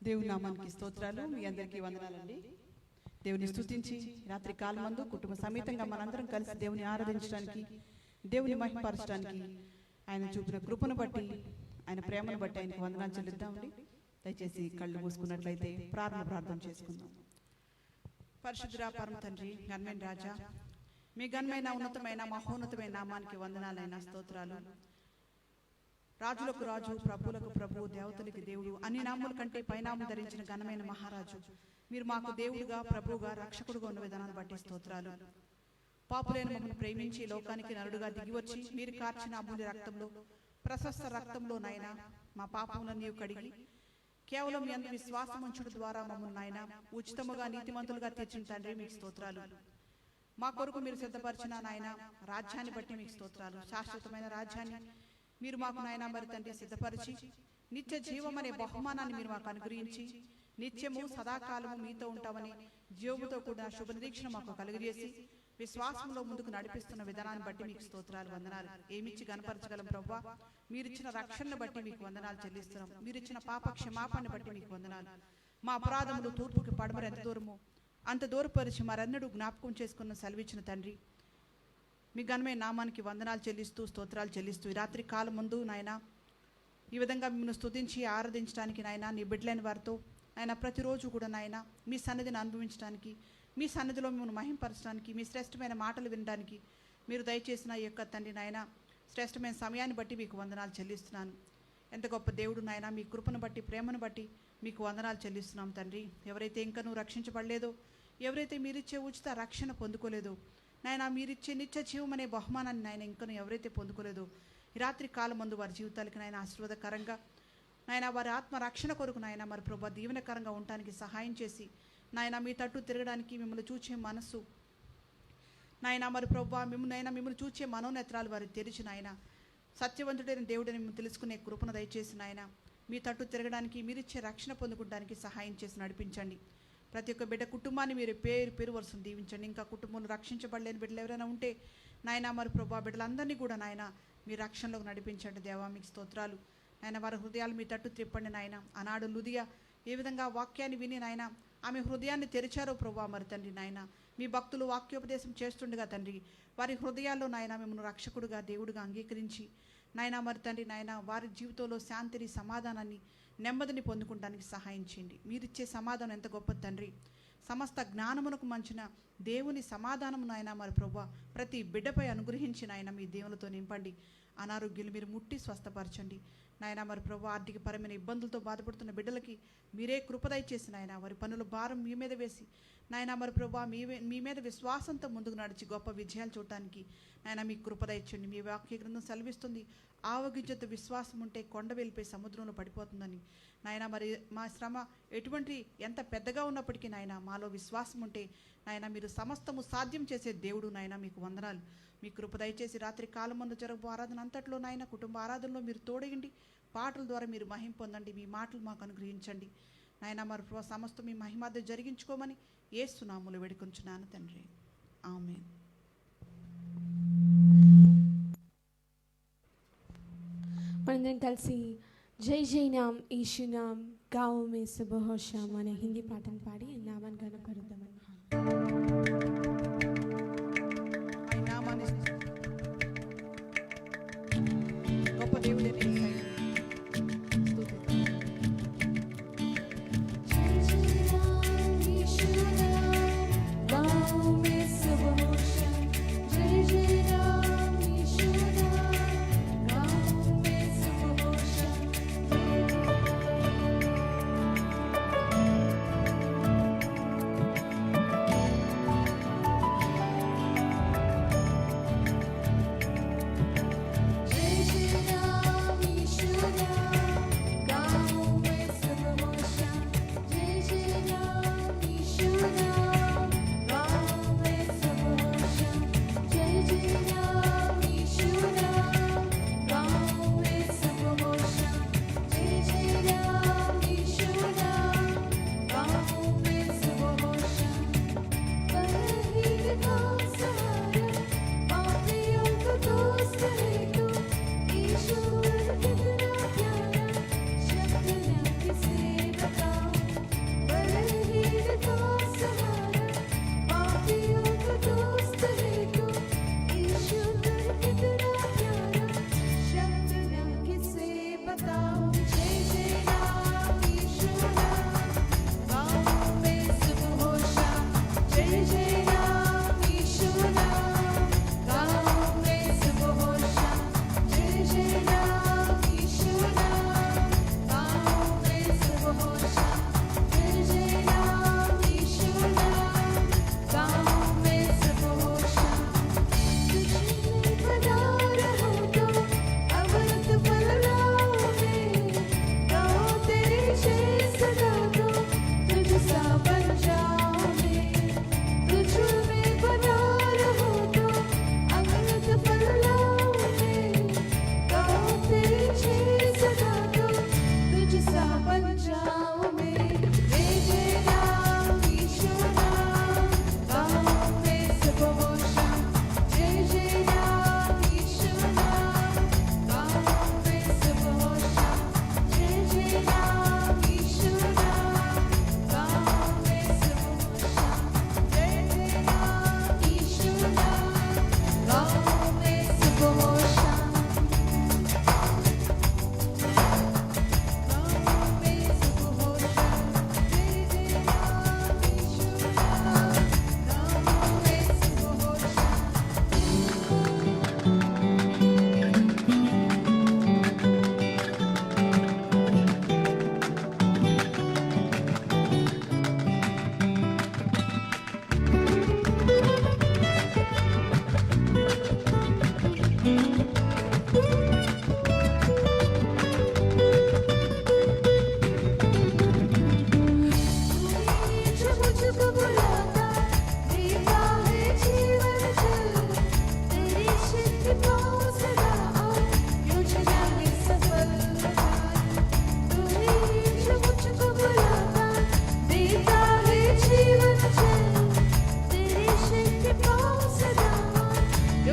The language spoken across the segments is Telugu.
దేవుని నామానికి స్తోత్రాలు. మీ అందరికీ వందనాలండి. దేవుని స్తుతించి రాత్రి కాలమందు కుటుంబ సమేతంగా మనందరం కలిసి దేవుని ఆరాధించడానికి, దేవుని మహిమపరచడానికి ఆయన చూపిన కృపను బట్టి, ఆయన ప్రేమను బట్టి ఆయనకు వందనాలు చెల్లిద్దామండి. దయచేసి కళ్ళు మూసుకున్నట్లయితే ప్రార్థన చేసుకుందాం. పరిశుద్ధుడా పరమ తండ్రి, ఘనమైన రాజా, మీ ఘనమైన ఉన్నతమైన మహోన్నతమైన నామానికి వందనాలైన స్తోత్రాలు. రాజులకు రాజు, ప్రభువులకు ప్రభు, దేవతలకి దేవుడు, అన్ని నామముల కంటే పైనామం ధరించిన ఘనమైన మహారాజు, మీరు మాకు దేవుడుగా, ప్రభువుగా, రక్షకుడుగా ఉన్న విధానాన్ని బట్టి స్తోత్రాలు. పాపులైన మమ్మల్ని ప్రేమించి లోకానికి నరుడుగా దిగివచ్చి మీరు కార్చిన అమూల్య రక్తంలో, ప్రశస్త రక్తంలో నాయన మా పాపములను నీవు కడిగి కేవలం మీ అందరి విశ్వాసం ఉంచడం ద్వారా మమ్మల్ని నాయన ఉచితముగా నీతిమంతులుగా తీర్చిన తండ్రి మీకు స్తోత్రాలు. మా కొరకు మీరు సిద్ధపరిచిన నాయన రాజ్యాన్ని బట్టి మీకు స్తోత్రాలు. శాశ్వతమైన రాజ్యాన్ని మీరు మాకు నాయన మరి తండ్రి సిద్ధపరిచి నిత్య జీవం అనే బహుమానాన్ని మీరు మాకు అనుగ్రహించి నిత్యము సదాకాలము మీతో ఉంటామని జీవముతో కూడిన శుభ నిరీక్షణ మాకు కలుగజేసి విశ్వాసంలో ముందుకు నడిపిస్తున్న విధానాన్ని బట్టి మీకు స్తోత్రాలు, వందనాలు. ఏమిచ్చి గణపరచగలం ప్రభువా? మీరిచ్చిన రక్షణను బట్టి మీకు వందనాలు చెల్లిస్తున్నాం. మీరిచ్చిన పాప క్షమాపణని బట్టి మీకు వందనాలు. మా అపరాధములు తూర్పుకి పడమరు ఎంత దూరము అంత దూరపరిచి మరెన్నడూ జ్ఞాపకం చేసుకున్న సెలవిచ్చిన తండ్రి, మీ ఘనమైన నామానికి వందనాలు చెల్లిస్తూ స్తోత్రాలు చెల్లిస్తూ ఈ రాత్రి కాలం ముందు నాయన ఈ విధంగా మిమ్మల్ని స్తుతించి ఆరాధించడానికి నాయన నీ బిడ్డలైన వారితో ఆయన ప్రతిరోజు కూడా నాయన మీ సన్నిధిని అనుభవించడానికి, మీ సన్నిధిలో మిమ్మల్ని మహింపరచడానికి, మీ శ్రేష్టమైన మాటలు వినడానికి మీరు దయచేసిన ఈ యొక్క తండ్రి నాయన శ్రేష్టమైన సమయాన్ని బట్టి మీకు వందనాలు చెల్లిస్తున్నాను. ఎంత గొప్ప దేవుడు నాయన, మీ కృపను బట్టి, ప్రేమను బట్టి మీకు వందనాలు చెల్లిస్తున్నాం తండ్రి. ఎవరైతే ఇంకా నువ్వు రక్షించబడలేదో, ఎవరైతే మీరిచ్చే ఉచిత రక్షణ పొందుకోలేదో నాయన, మీరిచ్చే నిత్య జీవం అనే బహుమానాన్ని నాయన ఇంకను ఎవరైతే పొందుకోలేదో ఈ రాత్రి కాలం ముందు వారి జీవితాలకి నాయన ఆశీర్వాదకరంగా నాయన వారి ఆత్మ రక్షణ కొరకు నాయన మరి ప్రభా దీవెనకరంగా ఉండటానికి సహాయం చేసి నాయన మీ తట్టు తిరగడానికి మిమ్మల్ని చూచే మనస్సు నాయన మరి ప్రభా మిమ్మల్ని చూచే మనోనేత్రాలు వారికి తెరిచి నాయన సత్యవంతుడైన దేవుడిని మేము తెలుసుకునే కృపను దయచేసి నాయన మీ తట్టు తిరగడానికి, మీరిచ్చే రక్షణ పొందుకోవడానికి సహాయం చేసి నడిపించండి. ప్రతి ఒక్క బిడ్డ కుటుంబాన్ని మీరు పేరు వరుసను దీవించండి. ఇంకా కుటుంబంలో రక్షించబడలేని బిడ్డలు ఎవరైనా ఉంటే నాయన మరి ప్రభా బిడ్డలందరినీ కూడా నాయన మీ రక్షణలోకి నడిపించండి. దేవా మీకు స్తోత్రాలు. నాయన వారి హృదయాలు మీ తట్టు త్రిప్పండి నాయన. ఆనాడు లుదియా ఏ విధంగా వాక్యాన్ని విని నాయన ఆమె హృదయాన్ని తెరిచారో ప్రభా మరి తండ్రి నాయన మీ భక్తులు వాక్యోపదేశం చేస్తుండగా తండ్రి వారి హృదయాల్లో నాయన మిమ్మల్ని రక్షకుడుగా, దేవుడుగా అంగీకరించి నాయన మరి తండ్రి నాయన వారి జీవితంలో శాంతిని, సమాధానాన్ని, నెమ్మదిని పొందుకోవడానికి సహాయం చేయండి. మీరిచ్చే సమాధానం ఎంత గొప్ప తండ్రి. సమస్త జ్ఞానమునకు మంచిన దేవుని సమాధానము నాయన మరి ప్రభా ప్రతి బిడ్డపై అనుగ్రహించి నాయన మీ దేవులతో నింపండి. అనారోగ్యాలు మీరు ముట్టి స్వస్థపరచండి నాయన మరి ప్రభా. ఆర్థికపరమైన ఇబ్బందులతో బాధపడుతున్న బిడ్డలకి మీరే కృపదయ చేసి నాయన వారి పనుల భారం మీ మీద వేసి నాయన మరి ప్రభా మీ మీద విశ్వాసంతో ముందుకు నడిచి గొప్ప విజయాలు చూడటానికి నాయన మీ కృపదయ ఇచ్చండి. మీ వాక్య గ్రంథం సెలవిస్తుంది, ఆవగించేంత విశ్వాసం ఉంటే కొండ వెళ్ళిపోయి సముద్రంలో పడిపోతుందని. నాయన మరి మా శ్రమ ఎంత పెద్దగా ఉన్నప్పటికీ నాయన మాలో విశ్వాసం ఉంటే నాయన మీరు సమస్తము సాధ్యం చేసే దేవుడు నాయన మీకు వందనాలు. మీ కృప దయచేసి రాత్రి కాలం ముందు జరగబో ఆరాధన అంతట్లో నాయన కుటుంబ ఆరాధనలో మీరు తోడయండి. పాటల ద్వారా మీరు మహిమ పొందండి. మీ మాటలు మాకు అనుగ్రహించండి నాయన మరి సమస్తం మీ మహిమార్థం జరిగించుకోమని యేసు నామములో వేడుకొంచున్నాను తండ్రి, ఆమేన్. మనందరం కలిసి జై జై నామ్ ईशु नाम गाँव में सुबह शाम అనే హిందీ పాటను పాడి నామాన్ని గణపరుద్దామని. గొప్ప దేవుడే जय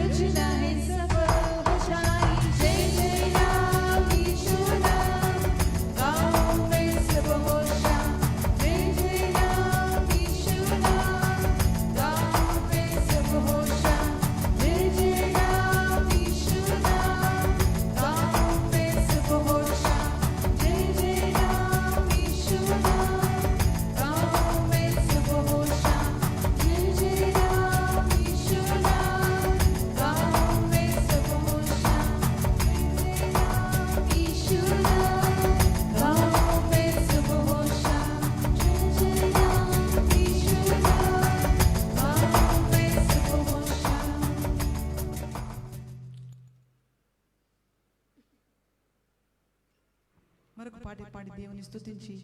योजना है सफल हो जाए। जय जय राम यीशु नाम, गाँव में सब होशियार। जय जय राम यीशु नाम, गाँव में सब होशियार। जय जय राम यीशु नाम, गाँव में सब होशियार। जय जय राम यीशु नाम, गाँव में सब होशियार। जय जय राम यीशु नाम, गाँव में सब होशियार। जय जय राम यीशु नाम, गाँव में सब होशियार। जय जय राम यीशु नाम, गाँव में सब होशियार। మరొక పాట పాడి దేవుని స్తుతించి,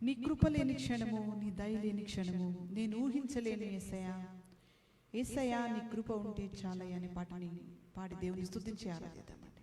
నీ కృప లేని క్షణము, నీ దయ లేని క్షణము నేను ఊహించలేను యేసయ్యా. యేసయ్యా నీ కృప ఉంటే చాలయ్య అనే పాటని పాడి దేవుని స్తుతించి ఆరాధిద్దామండి.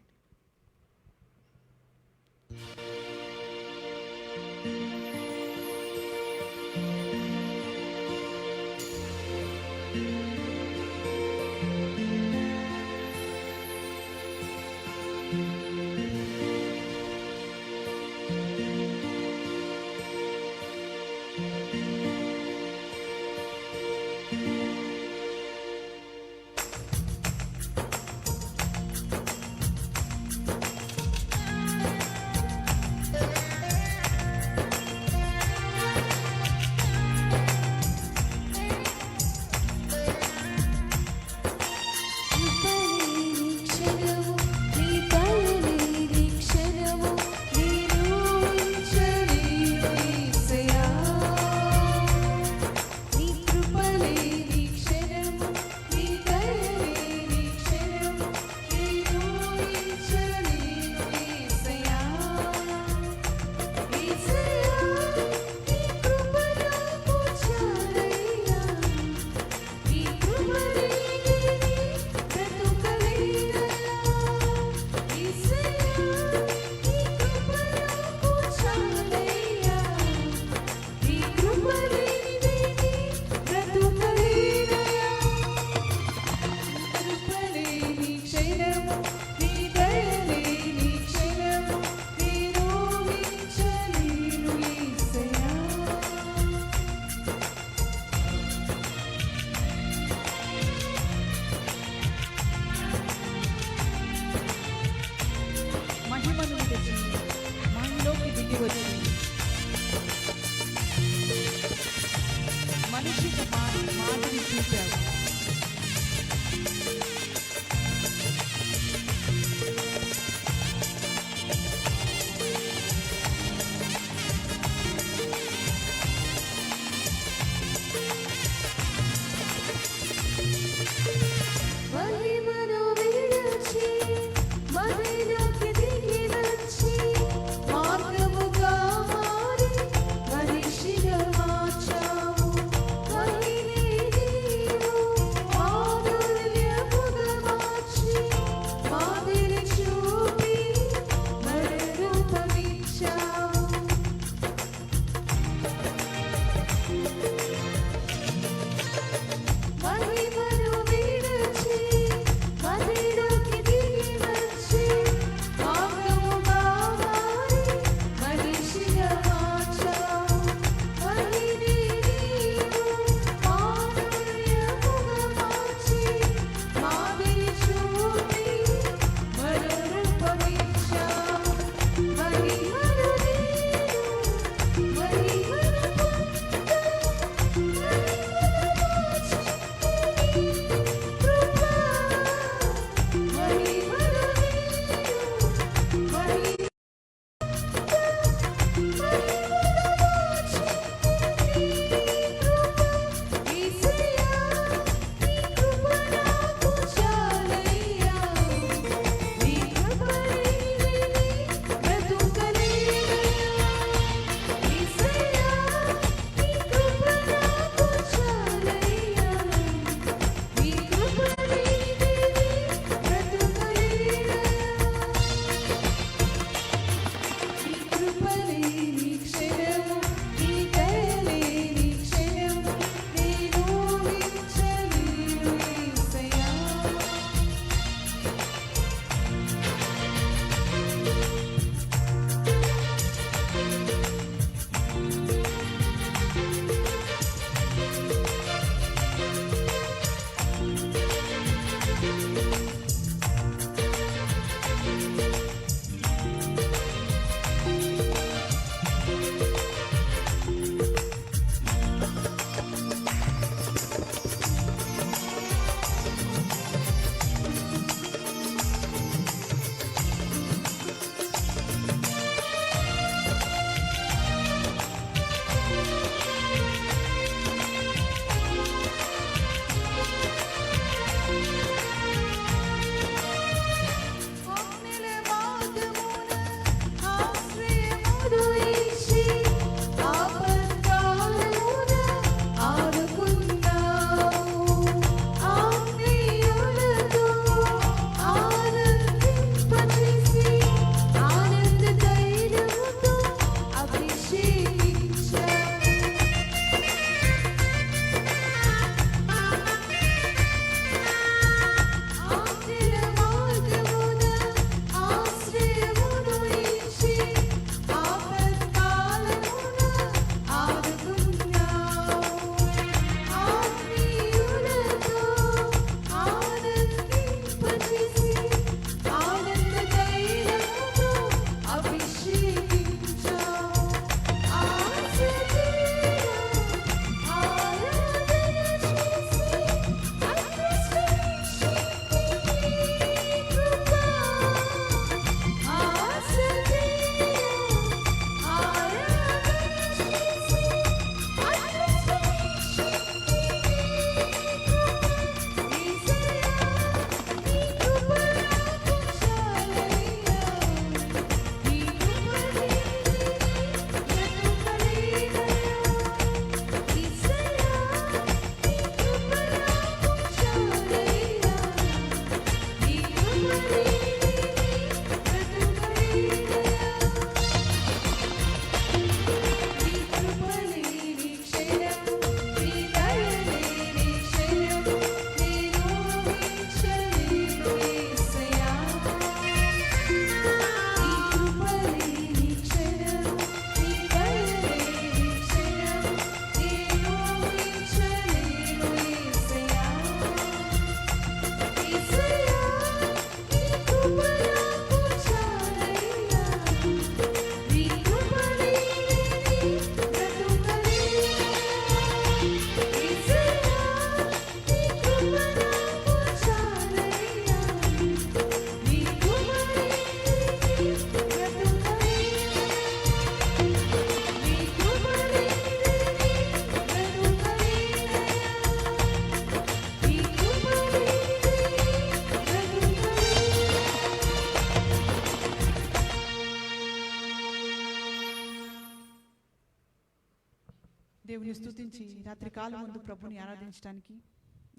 దేవుని స్తుతించి రాత్రి కాలం ముందు ప్రభుని ఆరాధించడానికి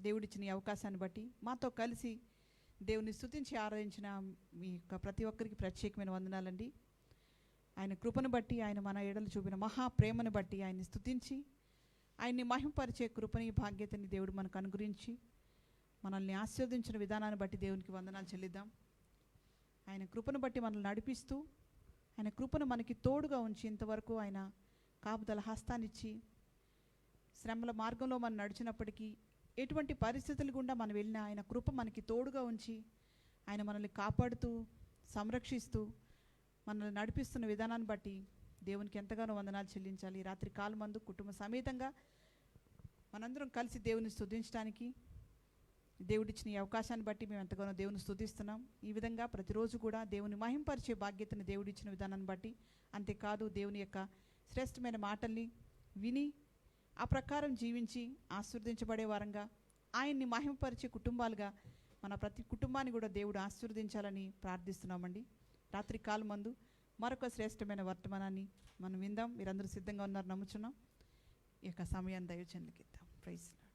దేవుడిచ్చిన ఈ అవకాశాన్ని బట్టి మాతో కలిసి దేవుని స్తుతించి ఆరాధించిన మీ యొక్క ప్రతి ఒక్కరికి ప్రత్యేకమైన వందనాలండి. ఆయన కృపను బట్టి, ఆయన మన ఎడలు చూపిన మహా ప్రేమను బట్టి ఆయన్ని స్తుతించి ఆయన్ని మహింపరిచే కృపని భాగ్యతని దేవుడు మనకు అనుగ్రహించి మనల్ని ఆశీర్వదించిన విధానాన్ని బట్టి దేవునికి వందనాలు చెల్లిద్దాం. ఆయన కృపను బట్టి మనల్ని నడిపిస్తూ ఆయన కృపను మనకి తోడుగా ఉంచి ఇంతవరకు ఆయన కాపుదల హస్తాన్నిచ్చి శ్రమల మార్గంలో మనం నడిచినప్పటికీ ఎటువంటి పరిస్థితులు గుండా మనం వెళ్ళినా ఆయన కృప మనకి తోడుగా ఉంచి ఆయన మనల్ని కాపాడుతూ సంరక్షిస్తూ మనల్ని నడిపిస్తున్న విధానాన్ని బట్టి దేవునికి ఎంతగానో వందనాలు చెల్లించాలి. రాత్రి కాలమందు కుటుంబ సమేతంగా మనందరం కలిసి దేవుని స్తుతించడానికి దేవుడిచ్చిన ఈ అవకాశాన్ని బట్టి మేము ఎంతగానో దేవుని స్తుతిస్తున్నాం. ఈ విధంగా ప్రతిరోజు కూడా దేవుని మహింపరిచే బాధ్యతను దేవుడిచ్చిన విధానాన్ని బట్టి, అంతేకాదు దేవుని యొక్క శ్రేష్టమైన మాటల్ని విని ఆ ప్రకారం జీవించి ఆశీర్వదించబడే వారంగా ఆయన్ని మహింపరిచే కుటుంబాలుగా మన ప్రతి కుటుంబాన్ని కూడా దేవుడు ఆశీర్వదించాలని ప్రార్థిస్తున్నామండి. రాత్రి కాలమందు మరొక శ్రేష్టమైన వర్తమానాన్ని మనం విందాం. మీరందరూ సిద్ధంగా ఉన్నారు నమ్ముచున్నాం. ఈ యొక్క సమయాన్ని దైవజనులకు ఇద్దాం. Praise Lord.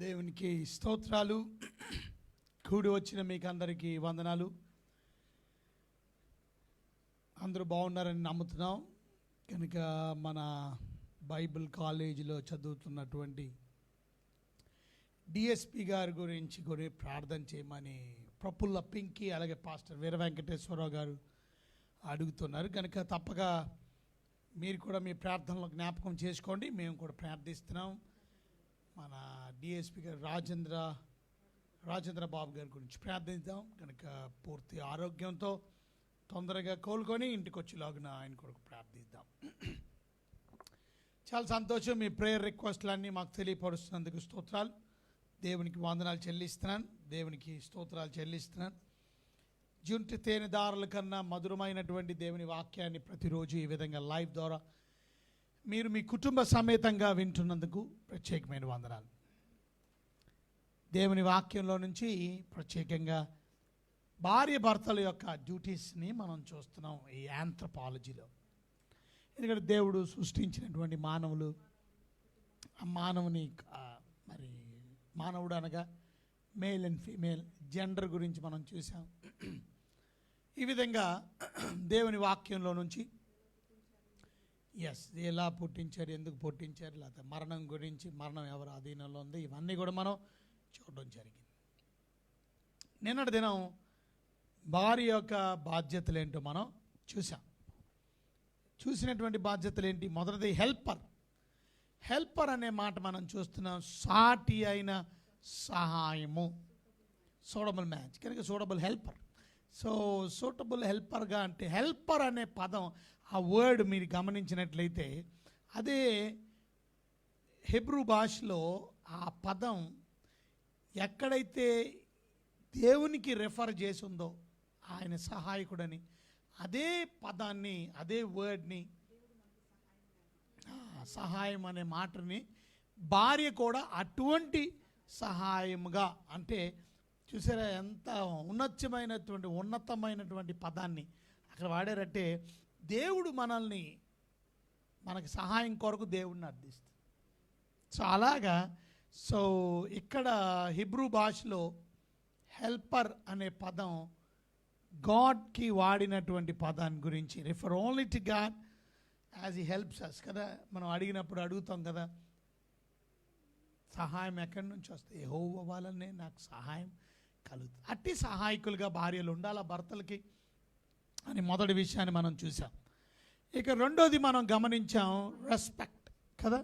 దేవునికి స్తోత్రాలు. కూడి వచ్చిన మీకు అందరికీ వందనాలు. అందరూ బాగున్నారని నమ్ముతున్నాం. కనుక మన బైబిల్ కాలేజీలో చదువుతున్నటువంటి డిఎస్పి గారి గురించి కూడా ప్రార్థన చేయమని ప్రఫుల్ల పింకీ అలాగే పాస్టర్ వీర వెంకటేశ్వరరావు గారు అడుగుతున్నారు. కనుక తప్పక మీరు కూడా మీ ప్రార్థనలో జ్ఞాపకం చేసుకోండి. మేము కూడా ప్రార్థిస్తున్నాం. మన డిఎస్పి గారు రాజేంద్ర బాబు గారి గురించి ప్రార్థిద్దాం. కనుక పూర్తి ఆరోగ్యంతో తొందరగా కోలుకొని ఇంటికి వచ్చేలాగున ఆయన కొరకు ప్రార్థిద్దాం. చాలా సంతోషం. మీ ప్రేయర్ రిక్వెస్ట్లన్నీ మాకు తెలియపరుస్తున్నందుకు స్తోత్రాలు. దేవునికి వందనాలు చెల్లిస్తున్నాను. దేవునికి స్తోత్రాలు చెల్లిస్తున్నాను. జుంటి తేనె దారుల కన్నా మధురమైనటువంటి దేవుని వాక్యాన్ని ప్రతిరోజు ఈ విధంగా లైవ్ ద్వారా మీరు మీ కుటుంబ సమేతంగా వింటున్నందుకు ప్రత్యేకమైన వందనాలు. దేవుని వాక్యంలో నుంచి ప్రత్యేకంగా భార్య భర్తల యొక్క డ్యూటీస్ని మనం చూస్తున్నాం ఈ ఆంథ్రపాలజీలో. ఎందుకంటే దేవుడు సృష్టించినటువంటి మానవులు, ఆ మానవుని మరి మానవుడు అనగా మేల్ అండ్ ఫీమేల్ జెండర్ గురించి మనం చూసాం. ఈ విధంగా దేవుని వాక్యంలో నుంచి ఎలా పుట్టించారు, ఎందుకు పుట్టించారు, లేకపోతే మరణం గురించి, మరణం ఎవరు అధీనంలో ఉంది, ఇవన్నీ కూడా మనం చూడడం జరిగింది. నిన్నటి దినం భార్య యొక్క బాధ్యతలు ఏంటో మనం చూసినటువంటి బాధ్యతలు ఏంటి? మొదటిది హెల్పర్ అనే మాట మనం చూస్తున్నాం. సాటి అయిన సహాయము, సూటబుల్ మ్యాచ్. కనుక సూటబుల్ హెల్పర్. సో సూటబుల్ హెల్పర్గా అంటే హెల్పర్ అనే పదం, ఆ వర్డ్ మీరు గమనించినట్లయితే అదే హెబ్రూ భాషలో ఆ పదం ఎక్కడైతే దేవునికి రెఫర్ చేసి ఉందో ఆయన సహాయకుడని, అదే పదాన్ని, అదే వర్డ్ని, సహాయం అనే మాటని భార్య కూడా అటువంటి సహాయముగా, అంటే చూసారా ఎంత ఉన్నతమైనటువంటి పదాన్ని అక్కడ వాడారంటే దేవుడు మనకి సహాయం కొరకు దేవుడిని అర్థిస్తుంది. సో అలాగా ఇక్కడ హిబ్రూ భాషలో హెల్పర్ అనే పదం గాడ్కి వాడినటువంటి పదాన్ని గురించి, refer only to God as he helps us కదా. మనం అడిగినప్పుడు అడుగుతాం కదా, సహాయం ఎక్కడి నుంచి వస్తాయి? యెహోవా వలనే నాకు సహాయం కలుగుతుంది. అట్టి సహాయకులుగా భార్యలు ఉండాలి భర్తలకి అని మొదటి విషయాన్ని మనం చూసాం. ఇక రెండోది మనం గమనించాం, రెస్పెక్ట్ కదా.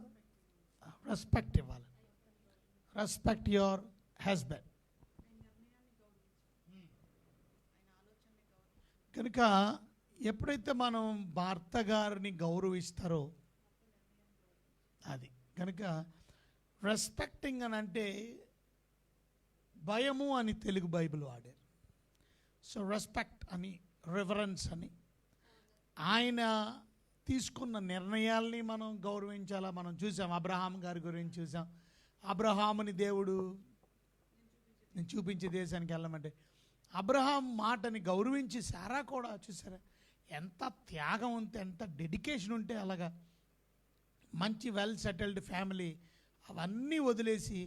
రెస్పెక్ట్ ఇవ్వాలి. Respect your husband. కనుక ఎప్పుడైతే మనం భర్త గారిని గౌరవిస్తారో అది కనుక రెస్పెక్టింగ్ అని అంటే భయము అని తెలుగు బైబిల్ వాడారు. సో రెస్పెక్ట్ అని, రివరెన్స్ అని, ఆయన తీసుకున్న నిర్ణయాల్ని మనం గౌరవించాలా. మనం చూసాం, అబ్రహాం గారి గురించి చూసాం. అబ్రహాముని దేవుడు నేను చూపించే దేశానికి వెళ్ళమంటే అబ్రహాం మాటని గౌరవించి సారా కూడా చూసారా ఎంత త్యాగం ఉంటే, ఎంత డెడికేషన్ ఉంటే అలాగా మంచి వెల్ సెటిల్డ్ ఫ్యామిలీ అవన్నీ వదిలేసి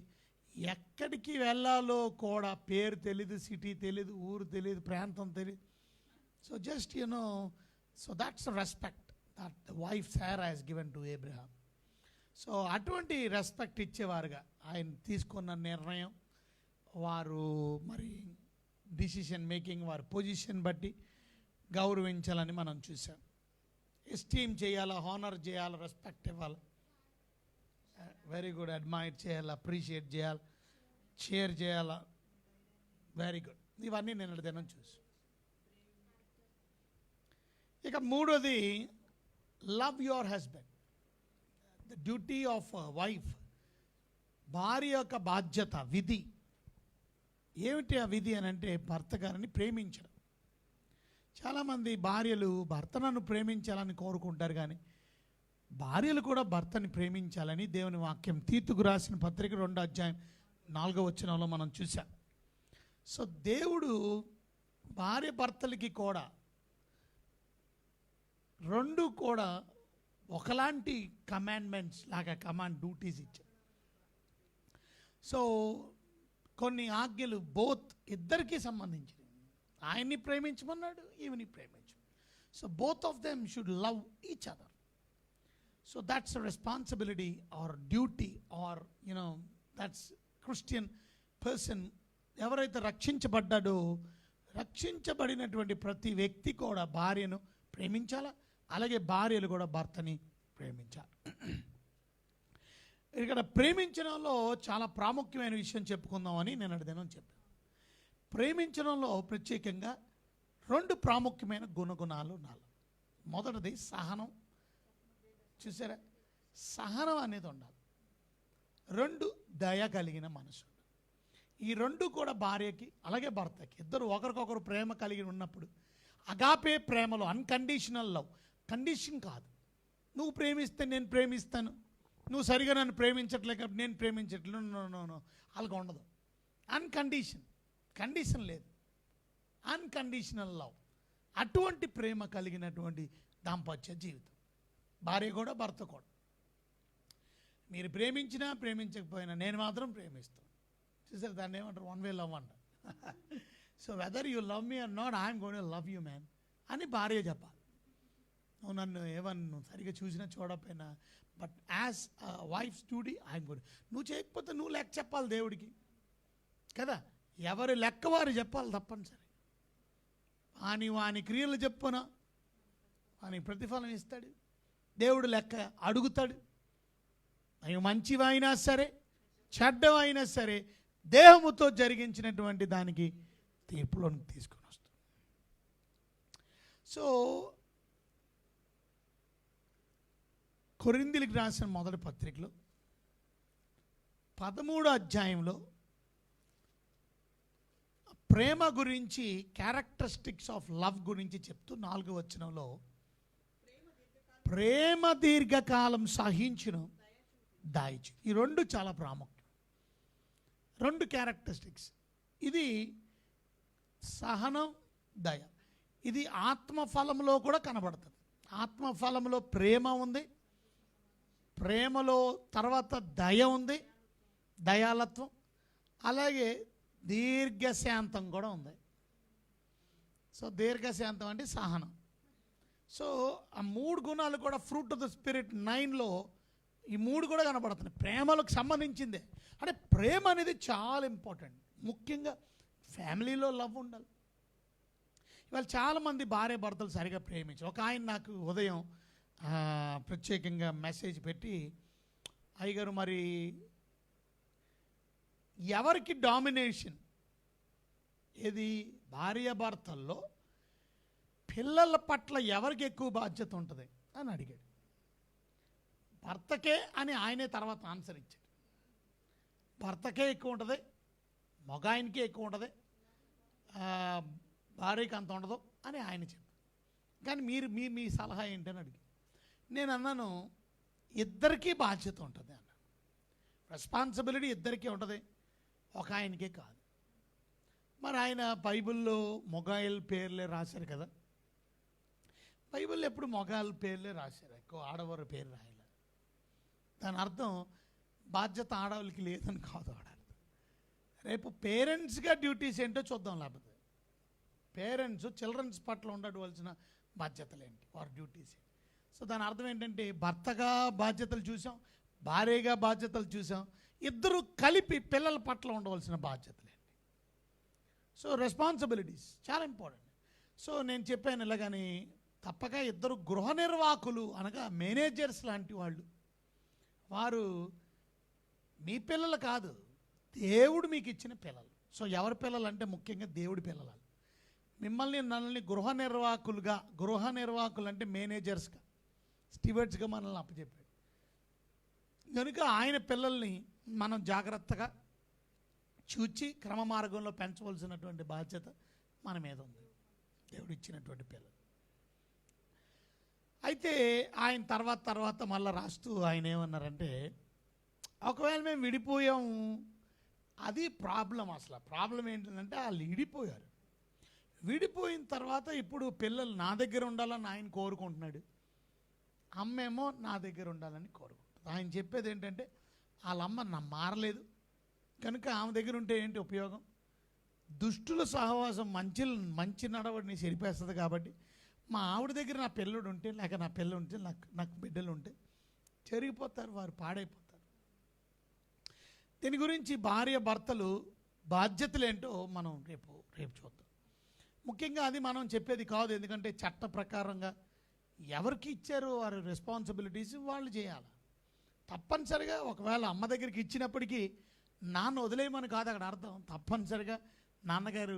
ఎక్కడికి వెళ్ళాలో కూడా పేరు తెలీదు, సిటీ తెలీదు, ఊరు తెలియదు, ప్రాంతం తెలియదు. So just so that's respect that the wife Sarah has given to Abraham. So అటువంటి రెస్పెక్ట్ ఇచ్చేవారుగా ఆయన తీసుకున్న నిర్ణయం, వారు మరి డిసిషన్ మేకింగ్, వారి పొజిషన్ బట్టి గౌరవించాలని మనం చూసాం. ఎస్టీమ్ చేయాలా, హానర్ చేయాలి, రెస్పెక్ట్ ఇవ్వాలి, వెరీ గుడ్, అడ్మైర్ చేయాలి, అప్రిషియేట్ చేయాలి, షేర్ చేయాలా, వెరీ గుడ్. ఇవన్నీ నేను దినం చూసి. ఇక మూడోది love your husband. The duty of wife, భార్య యొక్క బాధ్యత, విధి ఏమిటి? ఆ విధి అని అంటే భర్త గారిని ప్రేమించడం. చాలామంది భార్యలు భర్త నన్ను ప్రేమించాలని కోరుకుంటారు, కానీ భార్యలు కూడా భర్తని ప్రేమించాలని దేవుని వాక్యం తీతుకు రాసిన పత్రిక 2:4 మనం చూసాం. సో దేవుడు భార్య భర్తలకి కూడా రెండు కూడా ఒకలాంటి కమాండ్మెంట్స్ లాగా కమాండ్ డ్యూటీస్ ఇచ్చారు. సో కొన్ని ఆజ్ఞలు బోత్ ఇద్దరికీ సంబంధించినవి. ఆయన్ని ప్రేమించమన్నాడు, ఈవిని ప్రేమించు. So both of them should love each other. So that's a responsibility or duty or that's Christian person. ఎవరైతే రక్షించబడ్డాడో, రక్షించబడినటువంటి ప్రతి వ్యక్తి కూడా భార్యను ప్రేమించాలా, అలాగే భార్యలు కూడా భర్తని ప్రేమించాలి. ఇక్కడ ప్రేమించడంలో చాలా ప్రాముఖ్యమైన విషయం చెప్పుకుందామని నేను దినం చెప్పాను. ప్రేమించడంలో ప్రత్యేకంగా 2 ప్రాముఖ్యమైన గుణగుణాలు నాలుగు. మొదటిది సహనం. చూసారా, సహనం అనేది ఉండాలి. 2 దయ కలిగిన మనసు. ఈ 2 కూడా భార్యకి అలాగే భర్తకి, ఇద్దరు ఒకరికొకరు ప్రేమ కలిగి ఉన్నప్పుడు, అగాపే ప్రేమలో అన్కండిషనల్ లవ్, కండిషన్ కాదు. నువ్వు ప్రేమిస్తే నేను ప్రేమిస్తాను, నువ్వు సరిగా నన్ను ప్రేమించట్లే కాబట్టి నేను ప్రేమించట్లేదు, నో అలాగ ఉండదు. కండిషన్ లేదు, అన్కండిషనల్ లవ్. అటువంటి ప్రేమ కలిగినటువంటి దాంపత్య జీవితం భార్య కూడా భర్త కూడా. మీరు ప్రేమించినా ప్రేమించకపోయినా నేను మాత్రం ప్రేమిస్తాను. చూసారు, దాన్ని ఏమంటారు, వన్ వే లవ్ అంటారు. So whether you love me or not, I'm going to love you man అని భార్య చెప్పాలి. నువ్వు నన్ను ఏమన్నా సరిగా చూసినా చూడకపోయినా, but as wife's duty I'm going. నువ్వు చేయకపోతే నువ్వు లెక్క చెప్పాలి దేవుడికి కదా. ఎవరి లెక్క వారు చెప్పాలి తప్పనిసరి. వాని క్రియలు చెప్పునా వానికి ప్రతిఫలం ఇస్తాడు దేవుడు. లెక్క అడుగుతాడు. అవి మంచివైనా సరే చెడ్డవైనా సరే దేహముతో జరిగించినటువంటి దానికి తీర్పులోనికి తీసుకొని వస్తాడు. సో కొరింథీయులకు రాసిన మొదటి పత్రికలో 13వ అధ్యాయంలో ప్రేమ గురించి, క్యారెక్టరిస్టిక్స్ ఆఫ్ లవ్ గురించి చెప్తూ 4వ వచనంలో ప్రేమ దీర్ఘకాలం సహించును, దాయిచు. ఈ 2 చాలా ప్రాముఖ్యం. 2 క్యారెక్టరిస్టిక్స్. ఇది సహనం, దయ. ఇది ఆత్మఫలంలో కూడా కనబడుతుంది. ఆత్మఫలంలో ప్రేమ ఉంది, ప్రేమలో తర్వాత దయ ఉంది, దయాలత్వం, అలాగే దీర్ఘశాంతం కూడా ఉంది. సో దీర్ఘశాంతం అంటే సహనం. సో ఆ 3 గుణాలు కూడా ఫ్రూట్ ఆఫ్ ద స్పిరిట్ 9లో ఈ 3 కూడా కనబడుతున్నాయి. ప్రేమలకు సంబంధించిందే. అంటే ప్రేమ అనేది చాలా ఇంపార్టెంట్. ముఖ్యంగా ఫ్యామిలీలో లవ్ ఉండాలి. ఇవాళ చాలామంది భార్య భర్తలు సరిగా ప్రేమించారు. ఒక ఆయన నాకు ఉదయం ప్రత్యేకంగా మెసేజ్ పెట్టి, అయ్యగారు మరి ఎవరికి డామినేషన్ ఏది భార్య భర్తల్లో, పిల్లల పట్ల ఎవరికి ఎక్కువ బాధ్యత ఉంటుంది అని అడిగాడు. భర్తకే అని ఆయనే తర్వాత ఆన్సర్ ఇచ్చాడు. భర్తకే ఎక్కువ ఉంటుంది, మగాయనకే ఎక్కువ ఉంటుంది, భార్యకి అంత ఉండదు అని ఆయన చెప్పారు. కానీ మీ సలహా ఏంటని అడిగి నేను అన్నాను, ఇద్దరికీ బాధ్యత ఉంటుంది అన్నాను. రెస్పాన్సిబిలిటీ ఇద్దరికీ ఉంటుంది, ఒక ఆయనకే కాదు. మరి ఆయన బైబిల్లో మొగాయిల్ పేర్లే రాశారు కదా. బైబిల్లో ఎప్పుడు మొగాయిల్ పేర్లే రాశారు, ఎక్కువ ఆడవారి పేరు రాయలే. దాని అర్థం బాధ్యత ఆడవాళ్ళకి లేదని కాదు. రేపు పేరెంట్స్గా డ్యూటీస్ ఏంటో చూద్దాం. లేకపోతే పేరెంట్స్ చిల్డ్రన్స్ పట్ల ఉండవలసిన బాధ్యతలు ఏంటి, వారి డ్యూటీస్ ఏంటి. సో దాని అర్థం ఏంటంటే భర్తగా బాధ్యతలు చూసాం, భార్యగా బాధ్యతలు చూసాం, ఇద్దరు కలిపి పిల్లల పట్ల ఉండవలసిన బాధ్యతలు ఏంటి. సో రెస్పాన్సిబిలిటీస్ చాలా ఇంపార్టెంట్. సో నేను చెప్పాను ఇలాగని తప్పక ఇద్దరు గృహ నిర్వాహకులు అనగా మేనేజర్స్ లాంటి వాళ్ళు, వారు మీ పిల్లలు కాదు, దేవుడు మీకు ఇచ్చిన పిల్లలు. సో ఎవరి పిల్లలు అంటే ముఖ్యంగా దేవుడి పిల్లలు. మిమ్మల్ని నన్ను గృహ నిర్వాహకులు అంటే మేనేజర్స్గా, స్టీవర్డ్స్గా మనల్ని అప్పచెప్పాడు. కనుక ఆయన పిల్లల్ని మనం జాగ్రత్తగా చూచి క్రమ మార్గంలో పెంచవలసినటువంటి బాధ్యత మన మీద ఉంది, దేవుడు ఇచ్చినటువంటి పిల్లలు. అయితే ఆయన తర్వాత మళ్ళీ రాస్తూ ఆయన ఏమన్నారంటే, ఒకవేళ మేము విడిపోయాము, అది ప్రాబ్లం. అసలు ప్రాబ్లం ఏంటంటే వాళ్ళు విడిపోయారు. విడిపోయిన తర్వాత ఇప్పుడు పిల్లలు నా దగ్గర ఉండాలని ఆయన కోరుకుంటున్నాడు, అమ్మేమో నా దగ్గర ఉండాలని కోరుకుంటుంది. ఆయన చెప్పేది ఏంటంటే వాళ్ళమ్మ మారలేదు కనుక ఆమె దగ్గర ఉంటే ఏంటి ఉపయోగం, దుష్టుల సహవాసం మంచి నడవడిని చెరిపేస్తుంది. కాబట్టి మా ఆవిడ దగ్గర నా పిల్లడు ఉంటే, లేక నా పిల్ల ఉంటే, నాకు బిడ్డలు ఉంటే చెరిగిపోతారు, వారు పాడైపోతారు. దీని గురించి భార్య భర్తలు బాధ్యతలు ఏంటో మనం రేపు చూద్దాం. ముఖ్యంగా అది మనం చెప్పేది కాదు, ఎందుకంటే చట్ట ప్రకారంగా ఎవరికి ఇచ్చారో వారి రెస్పాన్సిబిలిటీస్ వాళ్ళు చేయాలి. తప్పనిసరిగా ఒకవేళ అమ్మ దగ్గరికి ఇచ్చినప్పటికీ నాన్న వదిలేయమని కాదు అక్కడ అర్థం. తప్పనిసరిగా నాన్నగారు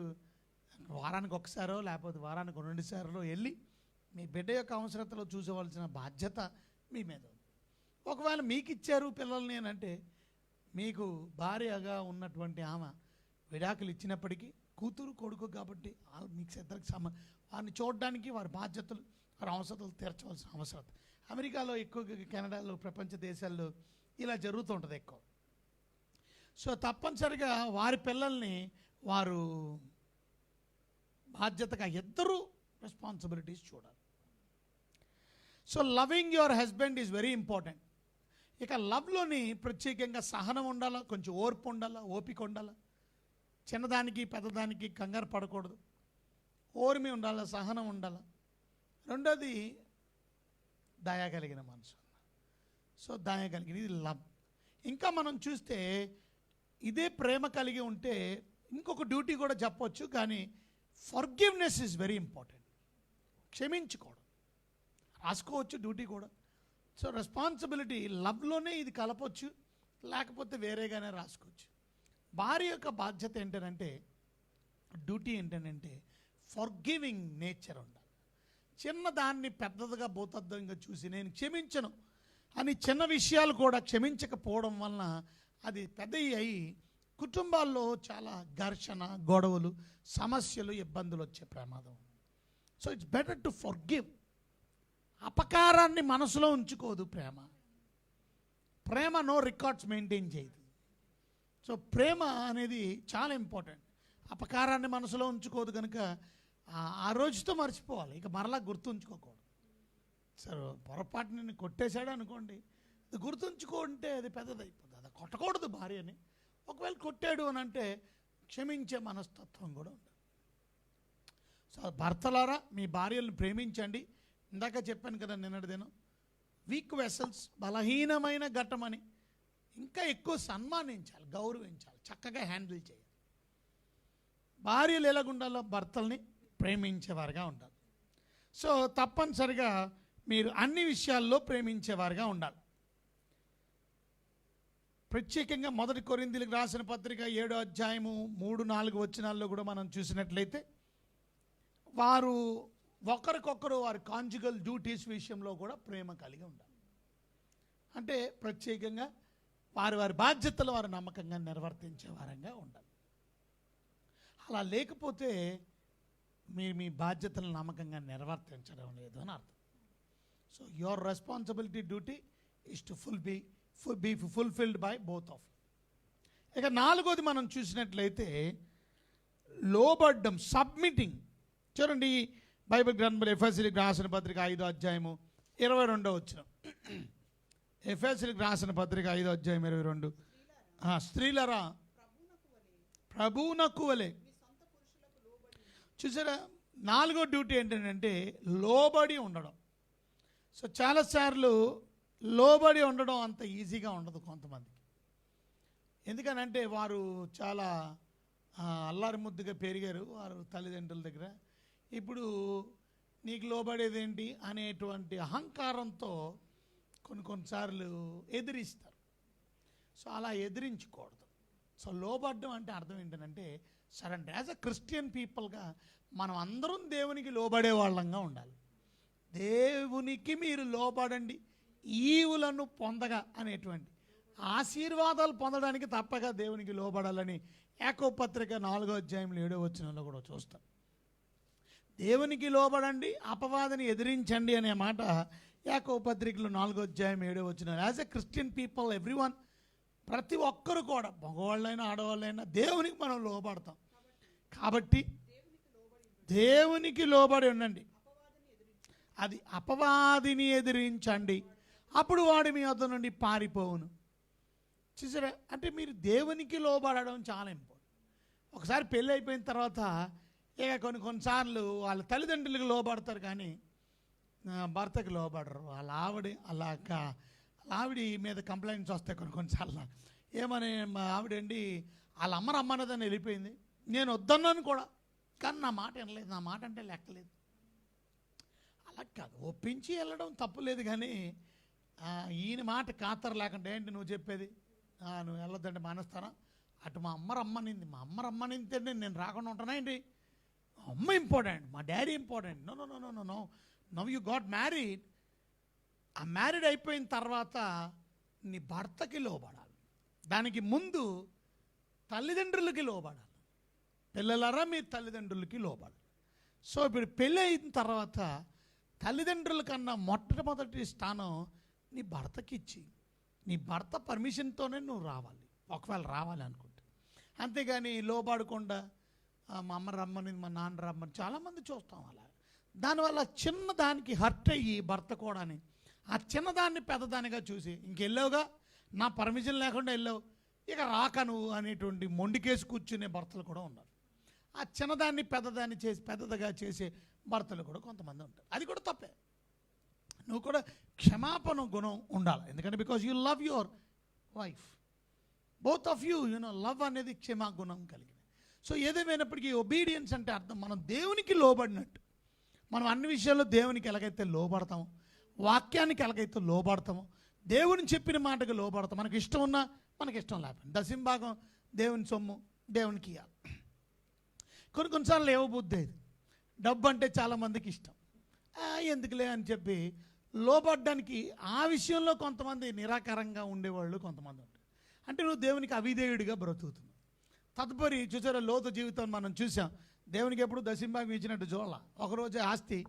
వారానికి ఒకసారో లేకపోతే వారానికి 2 సార్లు వెళ్ళి మీ బిడ్డ యొక్క అవసరతలో చూసుకోవాల్సిన బాధ్యత మీ మీద ఉంది. ఒకవేళ మీకు ఇచ్చారు పిల్లల్ని అంటే, మీకు భార్యగా ఉన్నటువంటి ఆమె విడాకులు ఇచ్చినప్పటికీ కూతురు కొడుకు కాబట్టి మీకు ఇద్దరికి వారిని చూడడానికి వారి బాధ్యతలు, వారి అవసరాలు తీర్చవలసిన అవసరం. అమెరికాలో ఎక్కువ, కెనడాలో, ప్రపంచ దేశాల్లో ఇలా జరుగుతుంటుంది ఎక్కువ. సో తప్పనిసరిగా వారి పిల్లల్ని వారు బాధ్యతగా ఇద్దరు రెస్పాన్సిబిలిటీస్ చూడాలి. So loving your husband is very important. ఇక లవ్లోని ప్రత్యేకంగా సహనం ఉండాలా, కొంచెం ఓర్పు ఉండాలా, ఓపిక ఉండాలా, చిన్నదానికి పెద్దదానికి కంగారు పడకూడదు, ఓర్మి ఉండాలా, సహనం ఉండాలా. రెండోది దయ కలిగిన మనసు. సో దయ కలిగిన ఇది లవ్. ఇంకా మనం చూస్తే ఇదే ప్రేమ కలిగి ఉంటే ఇంకొక డ్యూటీ కూడా చెప్పొచ్చు, కానీ ఫర్గివ్నెస్ ఈజ్ వెరీ ఇంపార్టెంట్. క్షమించుకోవడం రాసుకోవచ్చు డ్యూటీ కూడా. సో రెస్పాన్సిబిలిటీ లవ్లోనే ఇది కలపొచ్చు, లేకపోతే వేరేగానే రాసుకోవచ్చు. భార్య యొక్క బాధ్యత ఏంటంటే, డ్యూటీ ఏంటంటే ఫర్గివింగ్ నేచర్ ఉండాలి. చిన్నదాన్ని పెద్దదిగా భూతద్దంగా చూసి నేను క్షమించను అని చిన్న విషయాలు కూడా క్షమించకపోవడం వలన అది పెద్దవి అయి కుటుంబాల్లో చాలా ఘర్షణ, గొడవలు, సమస్యలు, ఇబ్బందులు వచ్చే ప్రమాదం. So it's better to forgive. అపకారాన్ని మనసులో ఉంచుకోదు ప్రేమ. ప్రేమ నో రికార్డ్స్ మెయింటైన్ చేయదు. సో ప్రేమ అనేది చాలా ఇంపార్టెంట్. అపకారాన్ని మనసులో ఉంచుకోదు కనుక ఆ రోజుతో మర్చిపోవాలి, ఇక మరలా గుర్తుంచుకోకూడదు. సరే పొరపాటు నిన్ను కొట్టేశాడు అనుకోండి, అది గుర్తుంచుకుంటే అది పెద్దదైపోతుంది. అది కొట్టకూడదు భార్యని. ఒకవేళ కొట్టాడు అని అంటే క్షమించే మనస్తత్వం కూడా ఉండాలి. సో భర్తలారా మీ భార్యలను ప్రేమించండి. ఇందాక చెప్పాను కదా నిన్నటి దినం, వీక్ వెసల్స్, బలహీనమైన ఘట్టమని ఇంకా ఎక్కువ సన్మానించాలి, గౌరవించాలి, చక్కగా హ్యాండిల్ చేయాలి. భార్యలు ఎలాగుండాలో భర్తల్ని ప్రేమించేవారుగా ఉండాలి. సో తప్పనిసరిగా మీరు అన్ని విషయాల్లో ప్రేమించేవారుగా ఉండాలి. ప్రత్యేకంగా 1 కొరింథీయులకు రాసిన పత్రిక 7వ అధ్యాయము 3-4 వచనాల్లో కూడా మనం చూసినట్లయితే వారు ఒకరికొకరు వారి కాంజుగల్ డ్యూటీస్ విషయంలో కూడా ప్రేమ కలిగి ఉండాలి. అంటే ప్రత్యేకంగా వారి బాధ్యతలు వారు నమ్మకంగా నిర్వర్తించే వారంగా ఉండాలి. అలా లేకపోతే మీ బాధ్యతలను నమ్మకంగా నిర్వర్తించడం లేదు అని అర్థం. So your responsibility duty is to be fulfilled by both of you. ఇక 4వది మనం చూసినట్లయితే లోబడ్డం, సబ్మిటింగ్. చూడండి బైబిల్ గ్రంథంలో ఎఫెసీయులకు రాసిన పత్రిక 5వ అధ్యాయము 22వ వచనం. ఎఫెసీయులకు రాసిన పత్రిక 5వ అధ్యాయం 22. స్త్రీలరా ప్రభువునకు వలె. చూసారా, 4వ డ్యూటీ ఏంటంటే లోబడి ఉండడం. సో చాలాసార్లు లోబడి ఉండడం అంత ఈజీగా ఉండదు కొంతమందికి. ఎందుకనంటే వారు చాలా అల్లారి ముద్దుగా పెరిగారు వారు తల్లిదండ్రుల దగ్గర. ఇప్పుడు నీకు లోబడేది ఏంటి అనేటువంటి అహంకారంతో కొన్నిసార్లు ఎదిరిస్తారు. సో అలా ఎదిరించకూడదు. సో లోబడ్డం అంటే అర్థం ఏంటంటే సరెండర్. యాజ్ అ క్రిస్టియన్ పీపుల్గా మనం అందరం దేవునికి లోబడే వాళ్ళంగా ఉండాలి. దేవునికి మీరు లోబడండి ఈవులను పొందగా అనేటువంటి ఆశీర్వాదాలు పొందడానికి తప్పక దేవునికి లోబడాలని యాకోబు పత్రిక 4వ అధ్యాయం 7వ వచనంలో కూడా చూస్తాం. దేవునికి లోబడండి, అపవాదిని ఎదిరించండి అనే మాట యాకోబు పత్రికలో 4వ అధ్యాయం 7వ వచనం. As a Christian people everyone, ప్రతి ఒక్కరు కూడా మగవాళ్ళైనా ఆడవాళ్ళైనా దేవునికి మనం లోబడతాం. కాబట్టి దేవునికి లోబడి ఉండండి. అది అపవాదిని ఎదిరించండి, అప్పుడు వాడు మీ వద్ద నుండి పారిపోవును. చూసారా, అంటే మీరు దేవునికి లోబడడం చాలా ఇంపార్టెంట్. ఒకసారి పెళ్ళి అయిపోయిన తర్వాత ఇక కొన్నిసార్లు వాళ్ళ తల్లిదండ్రులకు లోబడతారు కానీ భర్తకి లోబడరు. వాళ్ళ ఆవిడ మీద కంప్లైంట్స్ వస్తాయి కొన్నిసార్లు. ఏమని, మా ఆవిడండి వాళ్ళ అమ్మ రమ్మన్నదని వెళ్ళిపోయింది, నేను వద్దన్నాను కూడా కానీ నా మాట వినలేదు, నా మాట అంటే లెక్కలేదు. అలా కాదు, ఒప్పించి వెళ్ళడం తప్పులేదు కానీ ఈయన మాట ఖాతరు లేకుండా ఏంటి నువ్వు చెప్పేది, నువ్వు వెళ్ళొద్దంటే మానేస్తానా, అటు మా అమ్మ రమ్మనింది, మా అమ్మ రమ్మనింతే నేను రాకుండా ఉంటానా ఏంటి, అమ్మ ఇంపార్టెంట్, మా daddy important. No no no no no no now you got married. ఆ మ్యారీడ్ అయిపోయిన తర్వాత నీ భర్తకి లోబడాలి, దానికి ముందు తల్లిదండ్రులకి లోబడాలి. పిల్లలారా మీ తల్లిదండ్రులకి లోబడాలి. సో ఇప్పుడు పెళ్ళి అయిన తర్వాత తల్లిదండ్రుల కన్నా మొట్టమొదటి స్థానం నీ భర్తకి ఇచ్చి నీ భర్త పర్మిషన్తోనే నువ్వు రావాలి, ఒకవేళ రావాలి అనుకుంటే. అంతేగాని లోబడకుండా మా అమ్మ రమ్మని మా నాన్న రమ్మని చాలామంది చూస్తాం. అలా దానివల్ల చిన్నదానికి హర్ట్ అయ్యి భర్త కూడాని ఆ చిన్నదాన్ని పెద్దదానిగా చూసి ఇంకెళ్ళావుగా, నా పర్మిషన్ లేకుండా వెళ్ళావు, ఇక రాక నువ్వు అనేటువంటి మొండికేసి కూర్చునే భర్తలు కూడా ఉన్నారు. ఆ చిన్నదాన్ని పెద్దదాన్ని చేసి పెద్దదిగా చేసే భర్తలు కూడా కొంతమంది ఉంటారు. అది కూడా తప్పే. నువ్వు కూడా క్షమాపణ గుణం ఉండాలి. ఎందుకంటే because you love your wife, both of you love అనేది క్షమా గుణం కలిగింది. సో ఏదేమైనప్పటికీ ఒబీడియన్స్ అంటే అర్థం మనం దేవునికి లోబడినట్టు. మనం అన్ని విషయాల్లో దేవునికి ఎలాగైతే లోబడతామో, వాక్యానికి ఎలాగైతే లోబడతామో, దేవుని చెప్పిన మాటకు లోబడతాం. మనకి ఇష్టం ఉన్నా మనకి ఇష్టం లేకపోయినా దశంభాగం దేవుని సొమ్ము దేవునికి ఇవ్వాలి. కొన్నిసార్లు ఏమబుద్ధి అయింది, డబ్బు అంటే చాలామందికి ఇష్టం, ఎందుకులే అని చెప్పి లోబడ్డానికి ఆ విషయంలో కొంతమంది నిరాకారంగా ఉండేవాళ్ళు కొంతమంది ఉంటారు. అంటే నువ్వు దేవునికి అవిధేయుడిగా బ్రతుకుతున్నావు. తదుపరి చూసారా, లోతు జీవితం మనం చూసాం. దేవునికి ఎప్పుడు దశంభాగం ఇచ్చినట్టు చూడాల. ఒకరోజు ఆస్తి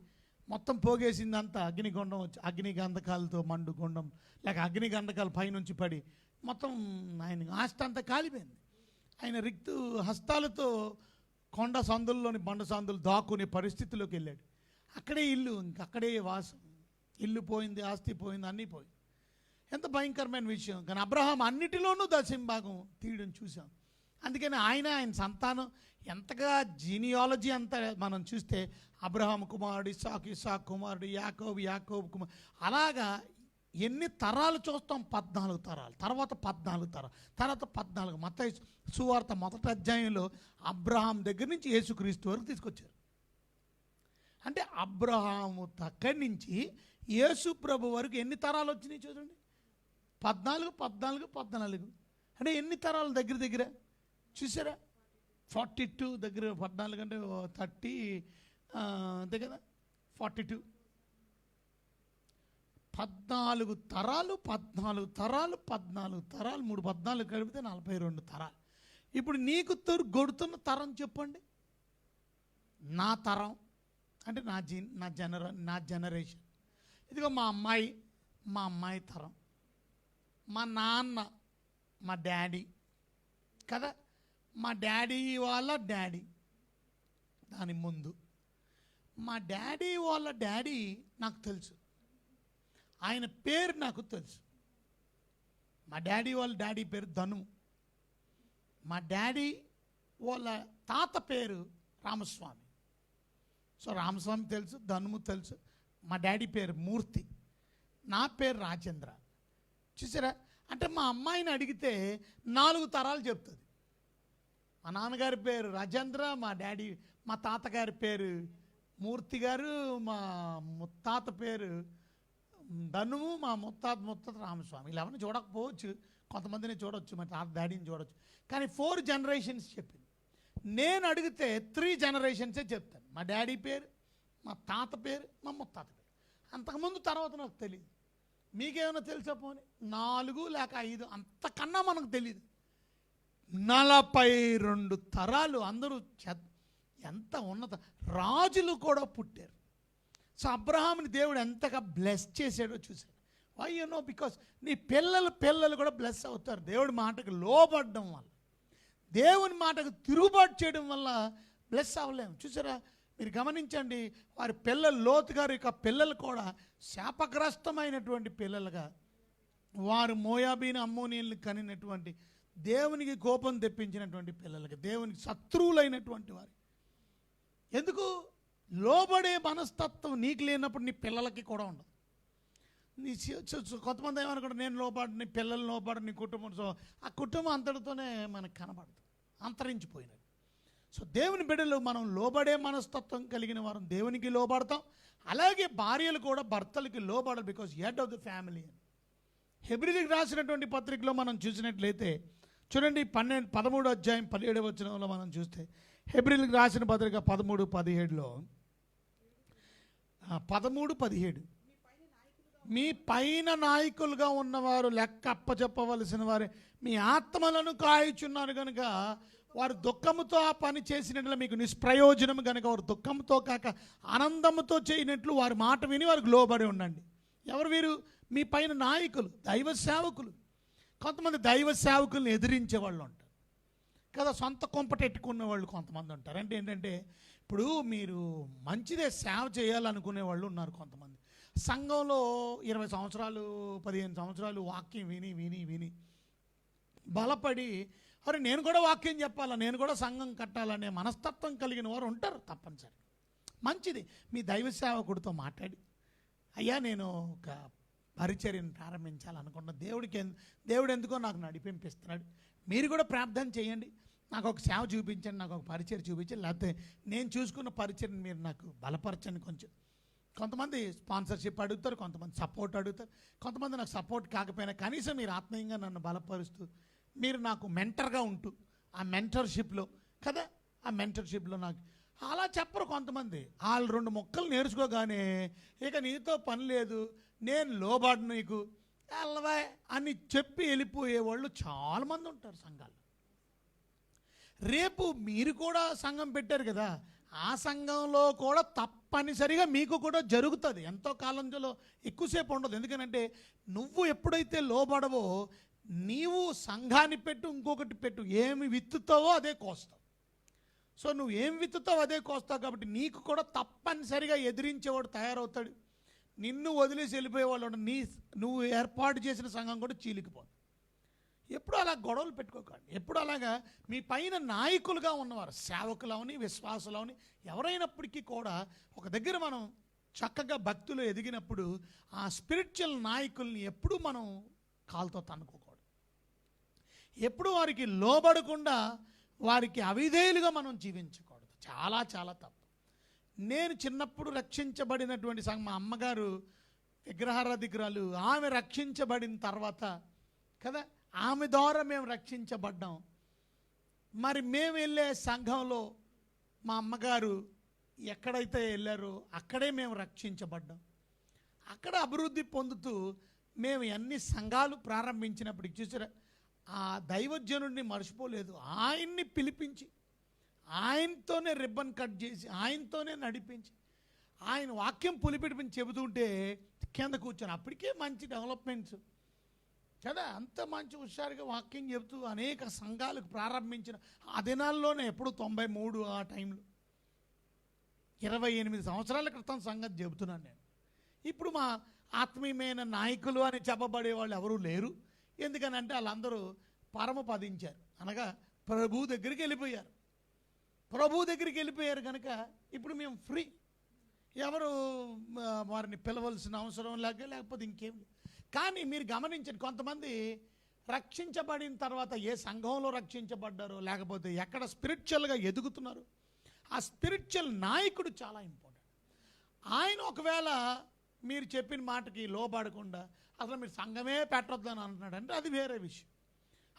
మొత్తం పోగేసిందంతా అగ్నిగుండం వచ్చి అగ్ని గంధకాలతో మండు గుండం లేక అగ్ని గంధకాలు పైనుంచి పడి మొత్తం ఆయన ఆస్తి అంతా కాలిపోయింది. ఆయన రిక్తు హస్తాలతో కొండ సందుల్లోని బండ సందులు దాక్కునే పరిస్థితిలోకి వెళ్ళాడు. అక్కడే ఇల్లు, ఇంకక్కడే వాసం. ఇల్లు పోయింది, ఆస్తి పోయింది, అన్నీ పోయింది. ఎంత భయంకరమైన విషయం. కానీ అబ్రహాం అన్నిటిలోనూ దశంభాగం తీయడం చూసాం. అందుకని ఆయన సంతానం ఎంతగా జీనియాలజీ అంతా మనం చూస్తే అబ్రహాం కుమారుడు ఇస్సాకు కుమారుడు యాకోబు కుమారుడు, అలాగా ఎన్ని తరాలు చూస్తాం, 14 తరాలు, తర్వాత 14 తరాలు, తర్వాత 14. మత్తయి సువార్త మొదటి అధ్యాయంలో అబ్రహాం దగ్గర నుంచి యేసుక్రీస్తు వరకు తీసుకొచ్చారు. అంటే అబ్రహాము దగ్గర నుంచి యేసు ప్రభు వరకు ఎన్ని తరాలు వచ్చినాయి చూడండి, 14 అంటే ఎన్ని తరాలు దగ్గర చూసారా. 42 దగ్గర 14 అంటే 30 అంతే కదా, 42 14 తరాలు 3 14 కలిపితే 42 తరాలు. ఇప్పుడు నీకు గొడుతున్న తరం చెప్పండి. నా తరం అంటే నా జనరేషన్. ఇదిగో మా అమ్మాయి తరం, మా నాన్న, మా డాడీ కదా, మా డాడీ వాళ్ళ డాడీ, దాని ముందు మా డాడీ వాళ్ళ డాడీ నాకు తెలుసు, ఆయన పేరు నాకు తెలుసు. మా డాడీ వాళ్ళ డాడీ పేరు ధను, మా డాడీ వాళ్ళ తాత పేరు రామస్వామి. సో రామస్వామి తెలుసు, ధనుము తెలుసు. మా డాడీ పేరు మూర్తి, నా పేరు రాజేంద్ర. చూసారా, అంటే మా అమ్మాయిని అడిగితే 4 తరాలు చెప్తుంది. మా నాన్నగారి పేరు రాజేంద్ర, మా తాతగారి పేరు మూర్తి గారు, మా ముత్తాత పేరు ధనుము, మా ముత్తాత రామస్వామి. ఇలా ఎవరిని చూడకపోవచ్చు, కొంతమందిని చూడవచ్చు, మా తాత డాడీని చూడవచ్చు. కానీ 4 జనరేషన్స్ చెప్పింది. నేను అడిగితే 3 జనరేషన్సే చెప్తాను. మా డాడీ పేరు, మా తాత పేరు, మా ముత్తాత పేరు. అంతకుముందు తర్వాత నాకు తెలియదు. మీకేమైనా తెలుసా? పోనీ 4 లేక 5, అంతకన్నా మనకు తెలియదు. 42 తరాలు అందరూ ఎంత ఉన్నత రాజులు కూడా పుట్టారు. సో అబ్రహాముని దేవుడు ఎంతగా బ్లెస్ చేశాడో చూశాడు. వై యు నో, బికాస్ నీ పిల్లలు కూడా బ్లెస్ అవుతారు దేవుడి మాటకు లోబడడం వల్ల. దేవుని మాటకు తిరుగుబాటు చేయడం వల్ల బ్లెస్ అవ్వలేము. చూసారా, మీరు గమనించండి, వారి పిల్లలు లోతు గారి యొక్క పిల్లలు కూడా శాపగ్రస్తమైనటువంటి పిల్లలుగా, వారు మోయాబీని అమ్మోనీయుల్ని కనినటువంటి, దేవునికి కోపం తెప్పించినటువంటి పిల్లలుగా, దేవునికి శత్రువులైనటువంటి వారు. ఎందుకు? లోబడే మనస్తత్వం నీకు లేనప్పుడు నీ పిల్లలకి కూడా ఉండదు. కొంతమంది ఏమనుకుంటారు, నేను లోబడి, నీ పిల్లలు లోబడి, నీ కుటుంబం. సో ఆ కుటుంబం అంతటితోనే మనకు కనబడుతుంది, అంతరించిపోయినది. సో దేవుని బిడ్డలు మనం లోబడే మనస్తత్వం కలిగిన వారం దేవునికి లోబడతాం. అలాగే భార్యలు కూడా భర్తలకి లోబడాలి, because head of the family. హెబ్రీయులకు రాసినటువంటి పత్రికలో మనం చూసినట్లయితే చూడండి, 13వ అధ్యాయం 17వ వచనంలో మనం చూస్తే, హెబ్రీయులకు రాసిన పత్రిక 13:17లో 13:17 మీ పైన నాయకులుగా ఉన్నవారు లెక్క అప్పచెప్పవలసిన వారే మీ ఆత్మలను కాయుచున్నారు కనుక వారు దుఃఖముతో ఆ పని చేసినట్లు మీకు నిష్ప్రయోజనం కనుక వారు దుఃఖంతో కాక ఆనందముతో చేయనట్లు వారి మాట విని వారికి లోబడి ఉండండి. ఎవరు వీరు? మీ పైన నాయకులు, దైవ సేవకులు. కొంతమంది దైవ సేవకులను ఎదిరించే వాళ్ళు ఉంటారు కదా, సొంత కొంపటెట్టుకునే వాళ్ళు కొంతమంది ఉంటారు. అంటే ఏంటంటే, ఇప్పుడు మీరు మంచిదే సేవ చేయాలనుకునే వాళ్ళు ఉన్నారు. కొంతమంది సంఘంలో 20 సంవత్సరాలు 15 సంవత్సరాలు వాక్యం విని విని విని బలపడి, అరే నేను కూడా వాక్యం చెప్పాలా, నేను కూడా సంఘం కట్టాలనే మనస్తత్వం కలిగిన వారు ఉంటారు. తప్పనిసరి మంచిది. మీ దైవ సేవకుడితో మాట్లాడి, అయ్యా నేను ఒక పరిచర్యను ప్రారంభించాలనుకున్న, దేవుడు ఎందుకో నాకు నడిపింపిస్తున్నాడు, మీరు కూడా ప్రార్థన చేయండి, నాకు ఒక సేవ చూపించండి, నాకు ఒక పరిచర్య చూపించండి, లేకపోతే నేను చూసుకున్న పరిచర్యను మీరు నాకు బలపరచండి కొంచెం. కొంతమంది స్పాన్సర్షిప్ అడుగుతారు, కొంతమంది సపోర్ట్ అడుగుతారు, కొంతమంది నాకు సపోర్ట్ కాకపోయినా కనీసం మీరు ఆత్మీయంగా నన్ను బలపరుస్తూ, మీరు నాకు మెంటర్గా ఉంటూ, ఆ మెంటర్షిప్లో కదా, ఆ మెంటర్షిప్లో నాకు అలా చెప్పరు కొంతమంది. వాళ్ళు 2 మొక్కలు నేర్చుకోగానే ఇక నీతో పని లేదు, నేను లోబడి నీకు వెళ్ళవా అని చెప్పి వెళ్ళిపోయేవాళ్ళు చాలామంది ఉంటారు సంఘాలు. రేపు మీరు కూడా సంఘం పెట్టారు కదా, ఆ సంఘంలో కూడా తప్పనిసరిగా మీకు కూడా జరుగుతుంది. ఎంతో కాలంలో ఎక్కువసేపు ఉండదు. ఎందుకనంటే నువ్వు ఎప్పుడైతే లోబడవో, నీవు సంఘాన్ని పెట్టు, ఇంకొకటి పెట్టు, ఏమి విత్తుతావో అదే కోస్తావు. సో నువ్వు ఏం విత్తుతావో అదే కోస్తావు. కాబట్టి నీకు కూడా తప్పనిసరిగా ఎదిరించేవాడు తయారవుతాడు. నిన్ను వదిలేసి వెళ్ళిపోయేవాళ్ళు, నువ్వు ఏర్పాటు చేసిన సంఘం కూడా చీలికిపోదు. ఎప్పుడు అలా గొడవలు పెట్టుకోకండి. ఎప్పుడు అలాగా మీ పైన నాయకులుగా ఉన్నవారు, సేవకులవని, విశ్వాసులవని, ఎవరైనప్పటికీ కూడా ఒక దగ్గర మనం చక్కగా భక్తులు ఎదిగినప్పుడు ఆ స్పిరిచువల్ నాయకుల్ని ఎప్పుడు మనం కాలుతో తన్నుకోకూడదు. ఎప్పుడు వారికి లోబడకుండా వారికి అవిధేయులుగా మనం జీవించకూడదు. చాలా చాలా తప్పు. నేను చిన్నప్పుడు రక్షించబడినటువంటి సంఘం, మా అమ్మగారు విగ్రహారాధికురాలు, ఆమె రక్షించబడిన తర్వాత కదా, ఆమె ద్వారా మేము రక్షించబడ్డాం. మరి మేము వెళ్ళే సంఘంలో మా అమ్మగారు ఎక్కడైతే వెళ్ళారో అక్కడే మేము రక్షించబడ్డాం. అక్కడ అభివృద్ధి పొందుతూ మేము ఎన్ని సంఘాలు ప్రారంభించినప్పటికి చూసారా, ఆ దైవజనుడిని మర్చిపోలేదు. ఆయన్ని పిలిపించి, ఆయనతోనే రిబ్బన్ కట్ చేసి, ఆయనతోనే నడిపించి, ఆయన వాక్యం పులిపిడిపించి చెబుతుంటే కింద కూర్చొని, అప్పటికే మంచి డెవలప్మెంట్స్ కదా, అంత మంచి హుషారుగా వాక్యం చెబుతూ అనేక సంఘాలకు ప్రారంభించిన ఆ దినాల్లోనే, ఎప్పుడు 93 ఆ టైంలో 28 సంవత్సరాల క్రితం సంగతి చెబుతున్నాను నేను. ఇప్పుడు మా ఆత్మీయమైన నాయకులు అని చెప్పబడే వాళ్ళు ఎవరూ లేరు. ఎందుకనంటే వాళ్ళందరూ పరమపదించారు, అనగా ప్రభు దగ్గరికి వెళ్ళిపోయారు. ప్రభు దగ్గరికి వెళ్ళిపోయారు కనుక ఇప్పుడు మేము ఫ్రీ. ఎవరు వారిని పిలవలసిన అవసరం లేకపోతే ఇంకేం లేదు. కానీ మీరు గమనించండి, కొంతమంది రక్షించబడిన తర్వాత ఏ సంఘంలో రక్షించబడ్డారో లేకపోతే ఎక్కడ స్పిరిచువల్గా ఎదుగుతున్నారు, ఆ స్పిరిచువల్ నాయకుడు చాలా ఇంపార్టెంట్. ఆయన ఒకవేళ మీరు చెప్పిన మాటకి లోబడకుండా అసలు మీరు సంఘమే పెట్టొద్దని అంటున్నాడంటే అది వేరే విషయం.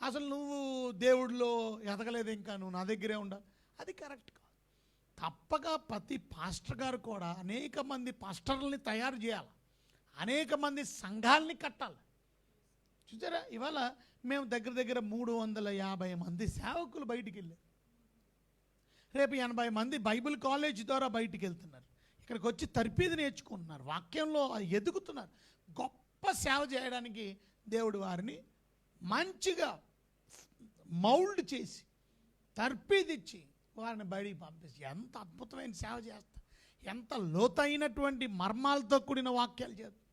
అసలు నువ్వు దేవుడిలో ఎదగలేదు, ఇంకా నువ్వు నా దగ్గరే ఉండాలి, అది కరెక్ట్ కాదు. తప్పక ప్రతి పాస్టర్ గారు కూడా అనేక మంది పాస్టర్లని తయారు చేయాలి, అనేక మంది సంఘాలని కట్టాలి. చూసారా, ఇవాళ మేము దగ్గర దగ్గర 350 మంది సేవకులు బయటికి వెళ్ళారు. రేపు 80 మంది బైబిల్ కాలేజ్ ద్వారా బయటికి వెళ్తున్నారు. ఇక్కడికి వచ్చి తర్పీది నేర్చుకుంటున్నారు, వాక్యంలో ఎదుగుతున్నారు. గొప్ప సేవ చేయడానికి దేవుడు వారిని మంచిగా మౌల్డ్ చేసి తర్పీదిచ్చి వారిని బయటికి పంపిస్తే ఎంత అద్భుతమైన సేవ చేస్తారు, ఎంత లోతైనటువంటి మర్మాలతో కూడిన వాక్యాలు చేస్తారు.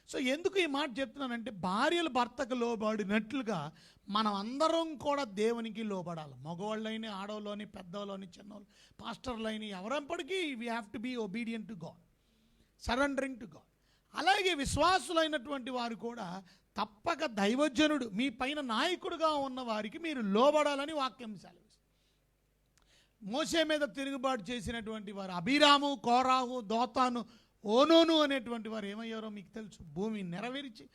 సో ఎందుకు ఈ మాట చెప్తున్నానంటే, భార్యలు భర్తకు లోబడినట్లుగా మనం అందరం కూడా దేవునికి లోబడాలి. మగవాళ్ళైనా, ఆడవాళ్ళని, పెద్దవాళ్ళని, చిన్నవాళ్ళు, పాస్టర్లైన ఎవరైనప్పటికీ we have to be obedient to God, surrendering to God. అలాగే విశ్వాసులైనటువంటి వారు కూడా తప్పక దైవజనుడు మీ పైన నాయకుడుగా ఉన్న వారికి మీరు లోబడాలని వాక్యం సెలవిస్తుంది. మోషే మీద తిరుగుబాటు చేసినటువంటి వారు అబీరాము, కోరాహు, దోతాను, ఓనోను అనేటువంటి వారు ఏమయ్యారో మీకు తెలుసు. భూమిని నెరవేర్చి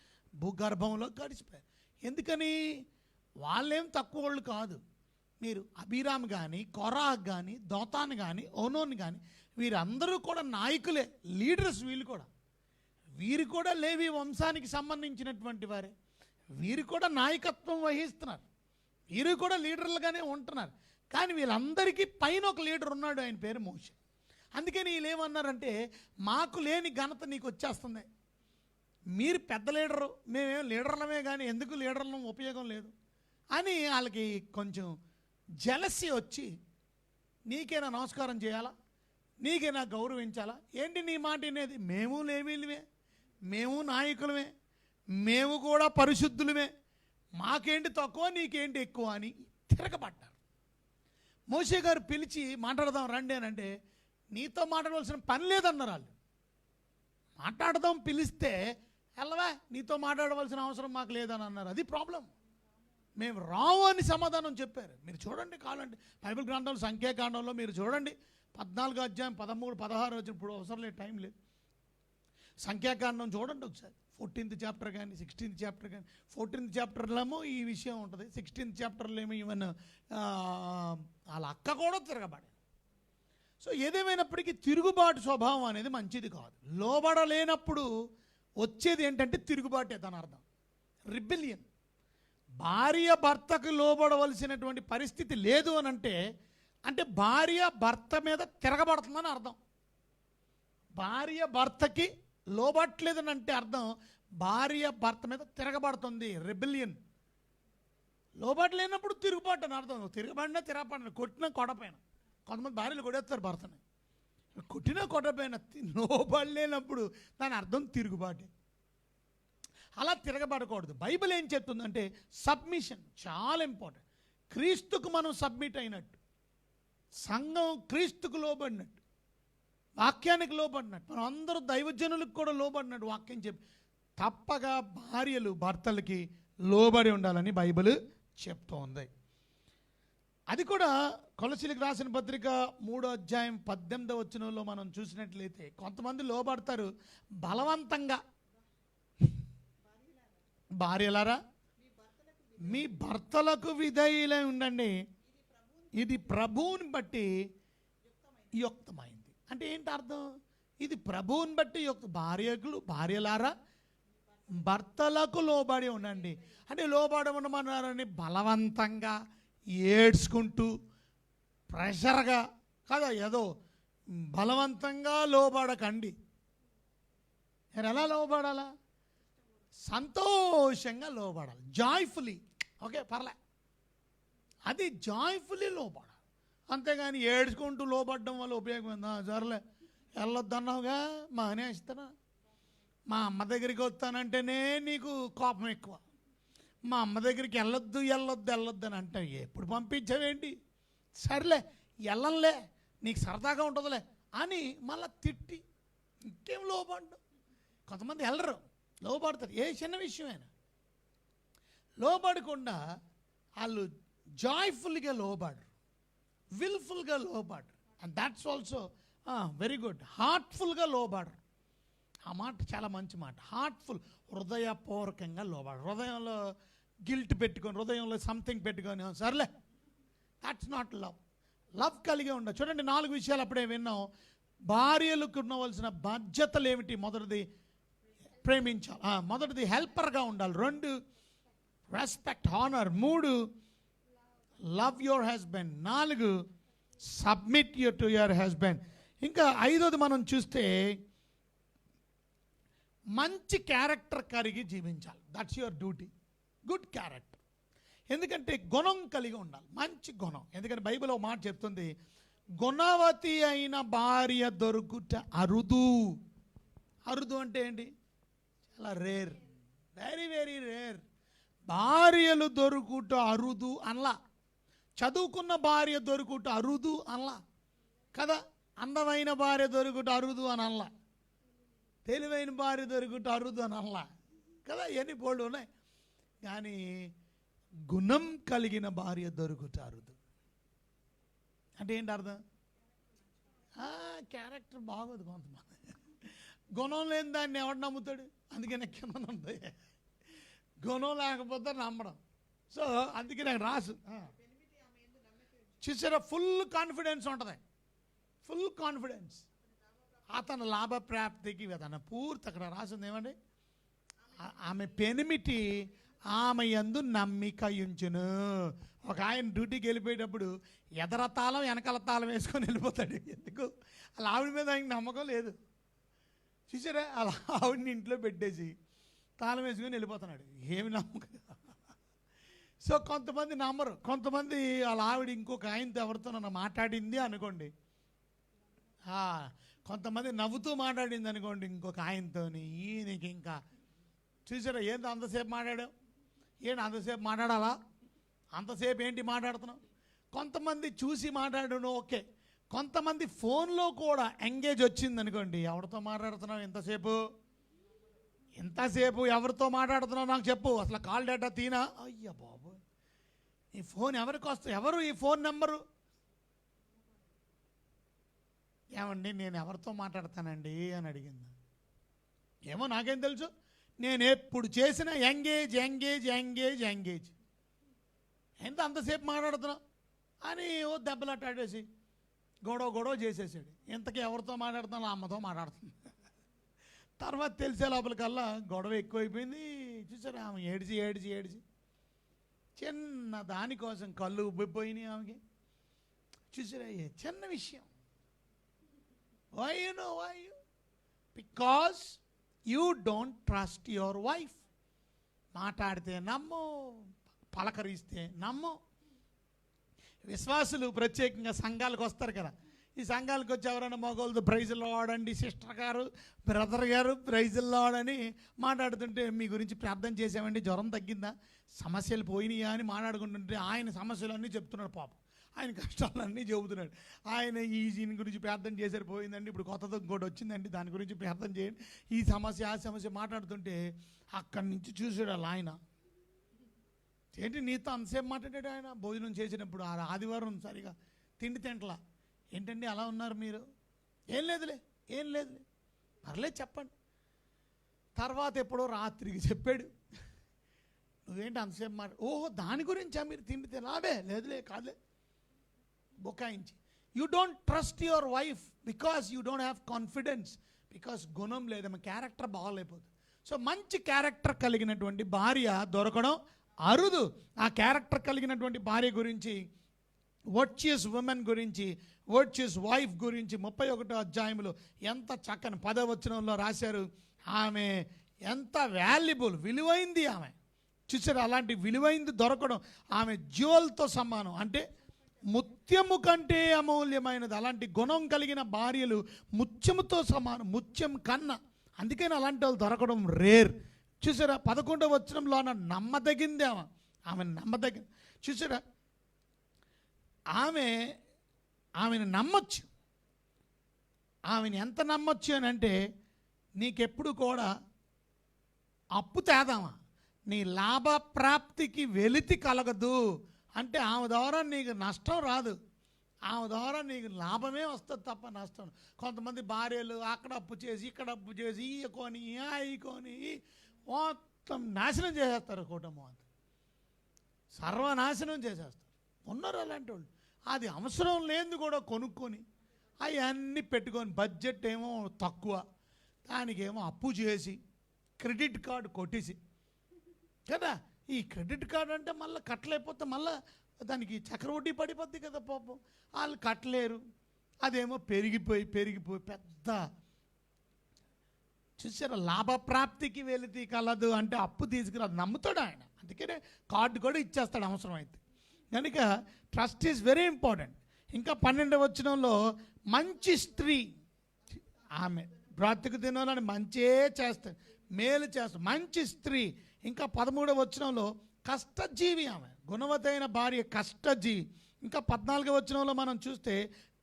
భూగర్భంలో గడిచిపోయారు. ఎందుకని? వాళ్ళేం తక్కువ వాళ్ళు కాదు. మీరు అబీరామ్ కానీ, కోరాహ్ కానీ, దోతాన్ కానీ, ఓనోన్ కానీ వీరందరూ కూడా నాయకులే, లీడర్స్. వీరు కూడా లేవి వంశానికి సంబంధించినటువంటి వారే. వీరు కూడా నాయకత్వం వహిస్తున్నారు, వీరు కూడా లీడర్లుగానే ఉంటున్నారు. కానీ వీళ్ళందరికీ పైన ఒక లీడర్ ఉన్నాడు, ఆయన పేరు మోషే. అందుకని వీళ్ళు ఏమన్నారంటే, మాకు లేని ఘనత నీకు వచ్చేస్తుంది, మీరు పెద్ద లీడరు, మేమేం లీడర్లమే కానీ ఎందుకు లీడర్లం ఉపయోగం లేదు అని వాళ్ళకి కొంచెం జలసి వచ్చి, నీకేనా నమస్కారం చేయాలా, నీకేనా గౌరవించాలా, ఏంటి నీ మాట వినేది, మేము లేవీలమే, మేము నాయకులమే, మేము కూడా పరిశుద్ధులమే, మాకేంటి తక్కువ నీకేంటి ఎక్కువ అని తిరగబడ్డారు. మోషే గారు పిలిచి మాట్లాడదాం రండి అని అంటే, నీతో మాట్లాడవలసిన పని లేదన్నారు వాళ్ళు. మాట్లాడదాం పిలిస్తే వెళ్ళవా, నీతో మాట్లాడవలసిన అవసరం మాకు లేదని అన్నారు. అది ప్రాబ్లం. మేము రావు అని సమాధానం చెప్పారు. మీరు చూడండి, కావాలండి బైబిల్ గ్రంథంలో సంఖ్యాకాండంలో మీరు చూడండి, 14వ అధ్యాయం 13, 16 వచ్చిన, ఇప్పుడు అవసరం లేదు, టైం లేదు. సంఖ్యాకాండం చూడండి ఒకసారి, 14th చాప్టర్ కానీ 16th చాప్టర్ కానీ. 14th చాప్టర్లో ఏమో ఈ విషయం ఉంటుంది, 16th చాప్టర్లో ఏమో ఈవెన్ వాళ్ళ అక్క కూడా తిరగబడి. సో ఏదేమైనప్పటికీ తిరుగుబాటు స్వభావం అనేది మంచిది కాదు. లోబడలేనప్పుడు వచ్చేది ఏంటంటే తిరుగుబాటే, దాని అర్థం రిబెలియన్. భార్య భర్తకు లోబడవలసినటువంటి పరిస్థితి లేదు అని అంటే భార్య భర్త మీద తిరగబడుతుందని అర్థం. భార్య భర్తకి లోబట్లేదని అంటే అర్థం భార్య భర్త మీద తిరగబడుతుంది, రెబెలియన్. లోబడలేనప్పుడు తిరుగుబాటు అని అర్థం. తిరగబడినా తిరగబడిన, కొట్టినా కొడపైన. కొంతమంది భార్యలు కొడేస్తారు భర్తని, కొట్టినా కొట్టపోయిన. లోబడలేనప్పుడు దాని అర్థం తిరుగుబాటే. అలా తిరగబడకూడదు. బైబిల్ ఏం చెప్తుందంటే సబ్మిషన్ చాలా ఇంపార్టెంట్. క్రీస్తుకు మనం సబ్మిట్ అయినట్టు, సంఘం క్రీస్తుకు లోబడినట్టు, వాక్యానికి లోబడినట్టు, మనం అందరూ దైవజనులకు కూడా లోబడినట్టు వాక్యం చెప్పి తప్పగా భార్యలు భర్తలకి లోబడి ఉండాలని బైబిల్ చెప్తూ ఉంది. అది కూడా కొలసీలకు రాసిన పత్రిక 3వ అధ్యాయం 18వ వచనంలో మనం చూసినట్లయితే కొంతమంది లోబడతారు బలవంతంగా. భార్యలారా మీ భర్తలకు విధేయులై ఉండండి, ఇది ప్రభువుని బట్టి యుక్తమైంది. అంటే ఏంటి అర్థం? ఇది ప్రభువుని బట్టి భార్యలారా భర్తలకు లోబడి ఉండండి. అంటే లోబడి ఉండమన్నారని బలవంతంగా ఏడ్చుకుంటూ ప్రెషర్గా కదా, ఏదో బలవంతంగా లోబడకండి. నేను ఎలా లోబడాలా? సంతోషంగా లోబడాలి, జాయ్ఫుల్లీ. ఓకే, పర్లే, అది జాయ్ఫుల్లీ లోబడాలి. అంతేగాని ఏడ్చుకుంటూ లోబడడం వల్ల ఉపయోగం ఏందా? సర్లే వెళ్ళొద్దన్నావుగా మానేస్తానా? మా అమ్మ దగ్గరికి వస్తానంటేనే నీకు కోపం ఎక్కువ. మా అమ్మ దగ్గరికి వెళ్ళొద్దు అని అంటే ఎప్పుడు పంపించావేంటి? సర్లే వెళ్ళంలే, నీకు సరదాగా ఉంటుందిలే అని మళ్ళీ తిట్టి ఇంకేం లోపడ్డం. కొంతమంది వెళ్ళరు, లోపడతారు ఏ చిన్న విషయమైనా. లోపడకుండా వాళ్ళు జాయ్ఫుల్గా లోపడరు, విల్ఫుల్గా లోపడరు. And that's also very good. హార్ట్ఫుల్గా లోపడరు. ఆ మాట చాలా మంచి మాట. హార్ట్ఫుల్, హృదయపూర్వకంగా లోబడరు. హృదయంలో గిల్ట్ పెట్టుకొని, హృదయంలో సంథింగ్ పెట్టుకొని సర్లే, దాట్స్ నాట్ లవ్. లవ్ కలిగే ఉండ. చూడండి 4 విషయాలు అప్పుడే విన్నాం. భార్యలకు ఉండవలసిన బాధ్యతలు ఏమిటి? మొదటిది ప్రేమించాలి, మొదటిది హెల్పర్గా ఉండాలి. 2 respect, honour. 3 love your husband. 4 submit to your husband. ఇంకా 5వది మనం చూస్తే మంచి క్యారెక్టర్ కలిగి జీవించాలి. That's your duty. Good character. ఎందుకంటే గుణం కలిగి ఉండాలి, మంచి గుణం. ఎందుకంటే బైబిల్ ఒక మాట చెప్తుంది, గుణవతి అయిన భార్య దొరుకుట అరుదు. అరుదు అంటే ఏంటి? చాలా రేర్, వెరీ వెరీ రేర్. భార్యలు దొరుకుట అరుదు అనలా. చదువుకున్న భార్య దొరుకుట అరుదు అనలా కదా. అందమైన భార్య దొరుకుట అరుదు అని అనలా. తెలివైన భార్య దొరుకుట అరుదు అని అనలా కదా. ఎన్ని బోళ్ళు ఉన్నాయి. కానీ గుణం కలిగిన భార్య దొరుకుట అరుదు అంటే ఏంటి అర్థం? క్యారెక్టర్ బాగోదు కొంతమంది. గుణం లేని దాన్ని ఎవడు నమ్ముతాడు? అందుకని కింద ఉంది, గుణం లేకపోతే నమ్మడం. సో అందుకే నాకు రాసు చూసారా, ఫుల్ కాన్ఫిడెన్స్ ఉంటుంది. Full confidence. అతను లాభప్రాప్తికి అతను పూర్తి అక్కడ రాసింది ఏమండి? ఆమె పెనిమిటి ఆమె యందు నమ్మిక ఉంచును. ఒక ఆయన డ్యూటీకి వెళ్ళిపోయేటప్పుడు ఎదర తాళం వెనకాల తాళం వేసుకొని వెళ్ళిపోతాడు. ఎందుకు? అలా ఆవిడ మీద ఆయనకి నమ్మకం లేదు. చూసారా, అలా ఆవిడని ఇంట్లో పెట్టేసి తాళం వేసుకొని వెళ్ళిపోతున్నాడు. ఏమి నమ్మకం. సో కొంతమంది నమ్మరు. కొంతమంది అలా ఆవిడ ఇంకొక ఆయనతో ఎవరితోనన్నా మాట్లాడింది అనుకోండి, కొంతమంది నవ్వుతూ మాట్లాడింది అనుకోండి ఇంకొక ఆయనతోని, ఈయనకి ఇంకా చూసారా ఏంటి అంతసేపు మాట్లాడావు, ఏంటి అంతసేపు మాట్లాడాలా, అంతసేపు ఏంటి మాట్లాడుతున్నావు. కొంతమంది చూసి మాట్లాడడం ఓకే. కొంతమంది ఫోన్లో కూడా ఎంగేజ్ వచ్చింది అనుకోండి, ఎవరితో మాట్లాడుతున్నావు ఎంతసేపు ఎవరితో మాట్లాడుతున్నావు నాకు చెప్పు, అసలు కాల్ డేటా తీనా. అయ్యా బాబు, ఈ ఫోన్ ఎవరికి వస్తుంది? ఎవరు ఈ ఫోన్ నెంబరు? ఏమండి నేను ఎవరితో మాట్లాడతానండి అని అడిగింది. ఏమో నాకేం తెలుసు, నేను ఎప్పుడు చేసిన ఎంగేజ్ ఎంగేజ్ ఎంగేజ్ ఎంగేజ్, ఎంత అంతసేపు మాట్లాడుతున్నావు అని ఓ దెబ్బలాటాడేసి గొడవ చేసేసాడు. ఇంతకీ ఎవరితో మాట్లాడుతున్నా? అమ్మతో మాట్లాడుతుంది. తర్వాత తెలిసే లోపలికల్లా గొడవ ఎక్కువైపోయింది. చూసారా, ఆమె ఏడిచి చిన్న దానికోసం కళ్ళు ఉబ్బిపోయినాయి ఆమెకి. చూసారా, చిన్న విషయం. Why because you don't trust your wife. మాట్లాడితే నమ్ము, పలకరిస్తే నమ్ము. విశ్వాసులు ప్రత్యేకంగా సంఘాలకు వస్తారు కదా. ఈ సంఘాలకు వచ్చి ఎవరైనా మగవాళ్ళతో ప్రైజుల్లో వాడండి, సిస్టర్ గారు బ్రదర్ గారు ప్రైజుల్లో వాడని మాట్లాడుతుంటే మీ గురించి ప్రార్థన చేసామండి, జ్వరం తగ్గిందా, సమస్యలు పోయినాయా అని మాట్లాడుకుంటుంటే ఆయన సమస్యలన్నీ చెప్తున్నాడు. పాపం ఆయన కష్టాలన్నీ చెబుతున్నాడు. ఆయన దీని గురించి ప్రార్థన చేశారు, పోయిందండి, ఇప్పుడు కొత్తది ఇంకోటి వచ్చిందండి, దాని గురించి ప్రార్థన చేయండి, ఈ సమస్య ఆ సమస్య మాట్లాడుతుంటే అక్కడి నుంచి చూసాడు అలా ఆయన. ఏంటి నీతో అంతసేపు మాట్లాడాడు ఆయన భోజనం చేసినప్పుడు, ఆదివారం సరిగా తిండి తింటలా. ఏంటండి అలా ఉన్నారు మీరు? ఏం లేదులే పర్లేదు చెప్పండి. తర్వాత ఎప్పుడో రాత్రికి చెప్పాడు, నువ్వేంటి అంతసేపు ఓహో దాని గురించా మీరు తిండి తినాబే? లేదులే కాదులే బొకాయించి. You don't trust your wife because you don't have confidence, because గుణం లేదమ్మా, క్యారెక్టర్ బాగాలేకపోతుంది. సో మంచి క్యారెక్టర్ కలిగినటువంటి భార్య దొరకడం అరుదు. ఆ క్యారెక్టర్ కలిగినటువంటి భార్య గురించి, వర్చుయస్ ఉమెన్ గురించి, వర్చుయస్ వైఫ్ గురించి 31వ అధ్యాయంలో ఎంత చక్కని 10వ వచనంలో రాశారు. ఆమె ఎంత వాల్యుబుల్, విలువైంది ఆమె. చూసారు, అలాంటి విలువైంది దొరకడం ఆమె జ్యువెల్తో సమానం. అంటే ముత్యము కంటే అమూల్యమైనది. అలాంటి గుణం కలిగిన భార్యలు ముత్యముతో సమానం, ముత్యం కన్నా. అందుకని అలాంటి వాళ్ళు దొరకడం రేర్. చూసారా 11వ వచనంలో నమ్మదగింది ఆమె నమ్మదగింది. చూసారా ఆమెను నమ్మొచ్చు. ఆమెను ఎంత నమ్మొచ్చు అని అంటే, నీకెప్పుడు కూడా అప్పు తేదామా, నీ లాభప్రాప్తికి వెలితి కలగదు అంటే ఆమె ద్వారా నీకు నష్టం రాదు, ఆమె ద్వారా నీకు లాభమే వస్తుంది తప్ప నష్టం. కొంతమంది భార్యలు అక్కడ అప్పు చేసి ఇక్కడ అప్పు చేసి ఈ కొని ఈ కొని మొత్తం నాశనం చేసేస్తారు, కుటుంబం అంతా సర్వనాశనం చేసేస్తారు. ఉన్నారు అలాంటి వాళ్ళు. అది అవసరం లేనిది కూడా కొనుక్కొని అవన్నీ పెట్టుకొని, బడ్జెట్ ఏమో తక్కువ, దానికేమో అప్పు చేసి క్రెడిట్ కార్డు కొట్టేసి కదా. ఈ క్రెడిట్ కార్డు అంటే మళ్ళీ కట్టలేకపోతే మళ్ళీ దానికి చక్రవడ్డీ పడిపోద్ది కదా పాపం. వాళ్ళు కట్టలేరు, అదేమో పెరిగిపోయి పెద్ద. చూసారా లాభప్రాప్తికి వెలితి కలదు అంటే అప్పు తీసుకురాదు, నమ్ముతాడు ఆయన. అందుకనే కార్డు కూడా ఇచ్చేస్తాడు అవసరం అయితే. కనుక ట్రస్ట్ ఈజ్ వెరీ ఇంపార్టెంట్. ఇంకా 12వ వచనంలో మంచి స్త్రీ, ఆమె బ్రతుకు దినాలని మంచే చేస్తాడు, మేలు చేస్తాడు, మంచి స్త్రీ. ఇంకా 13వ వచనంలో కష్టజీవి, ఆమె గుణవతైన భార్య, కష్టజీవి. ఇంకా 14వ వచనంలో మనం చూస్తే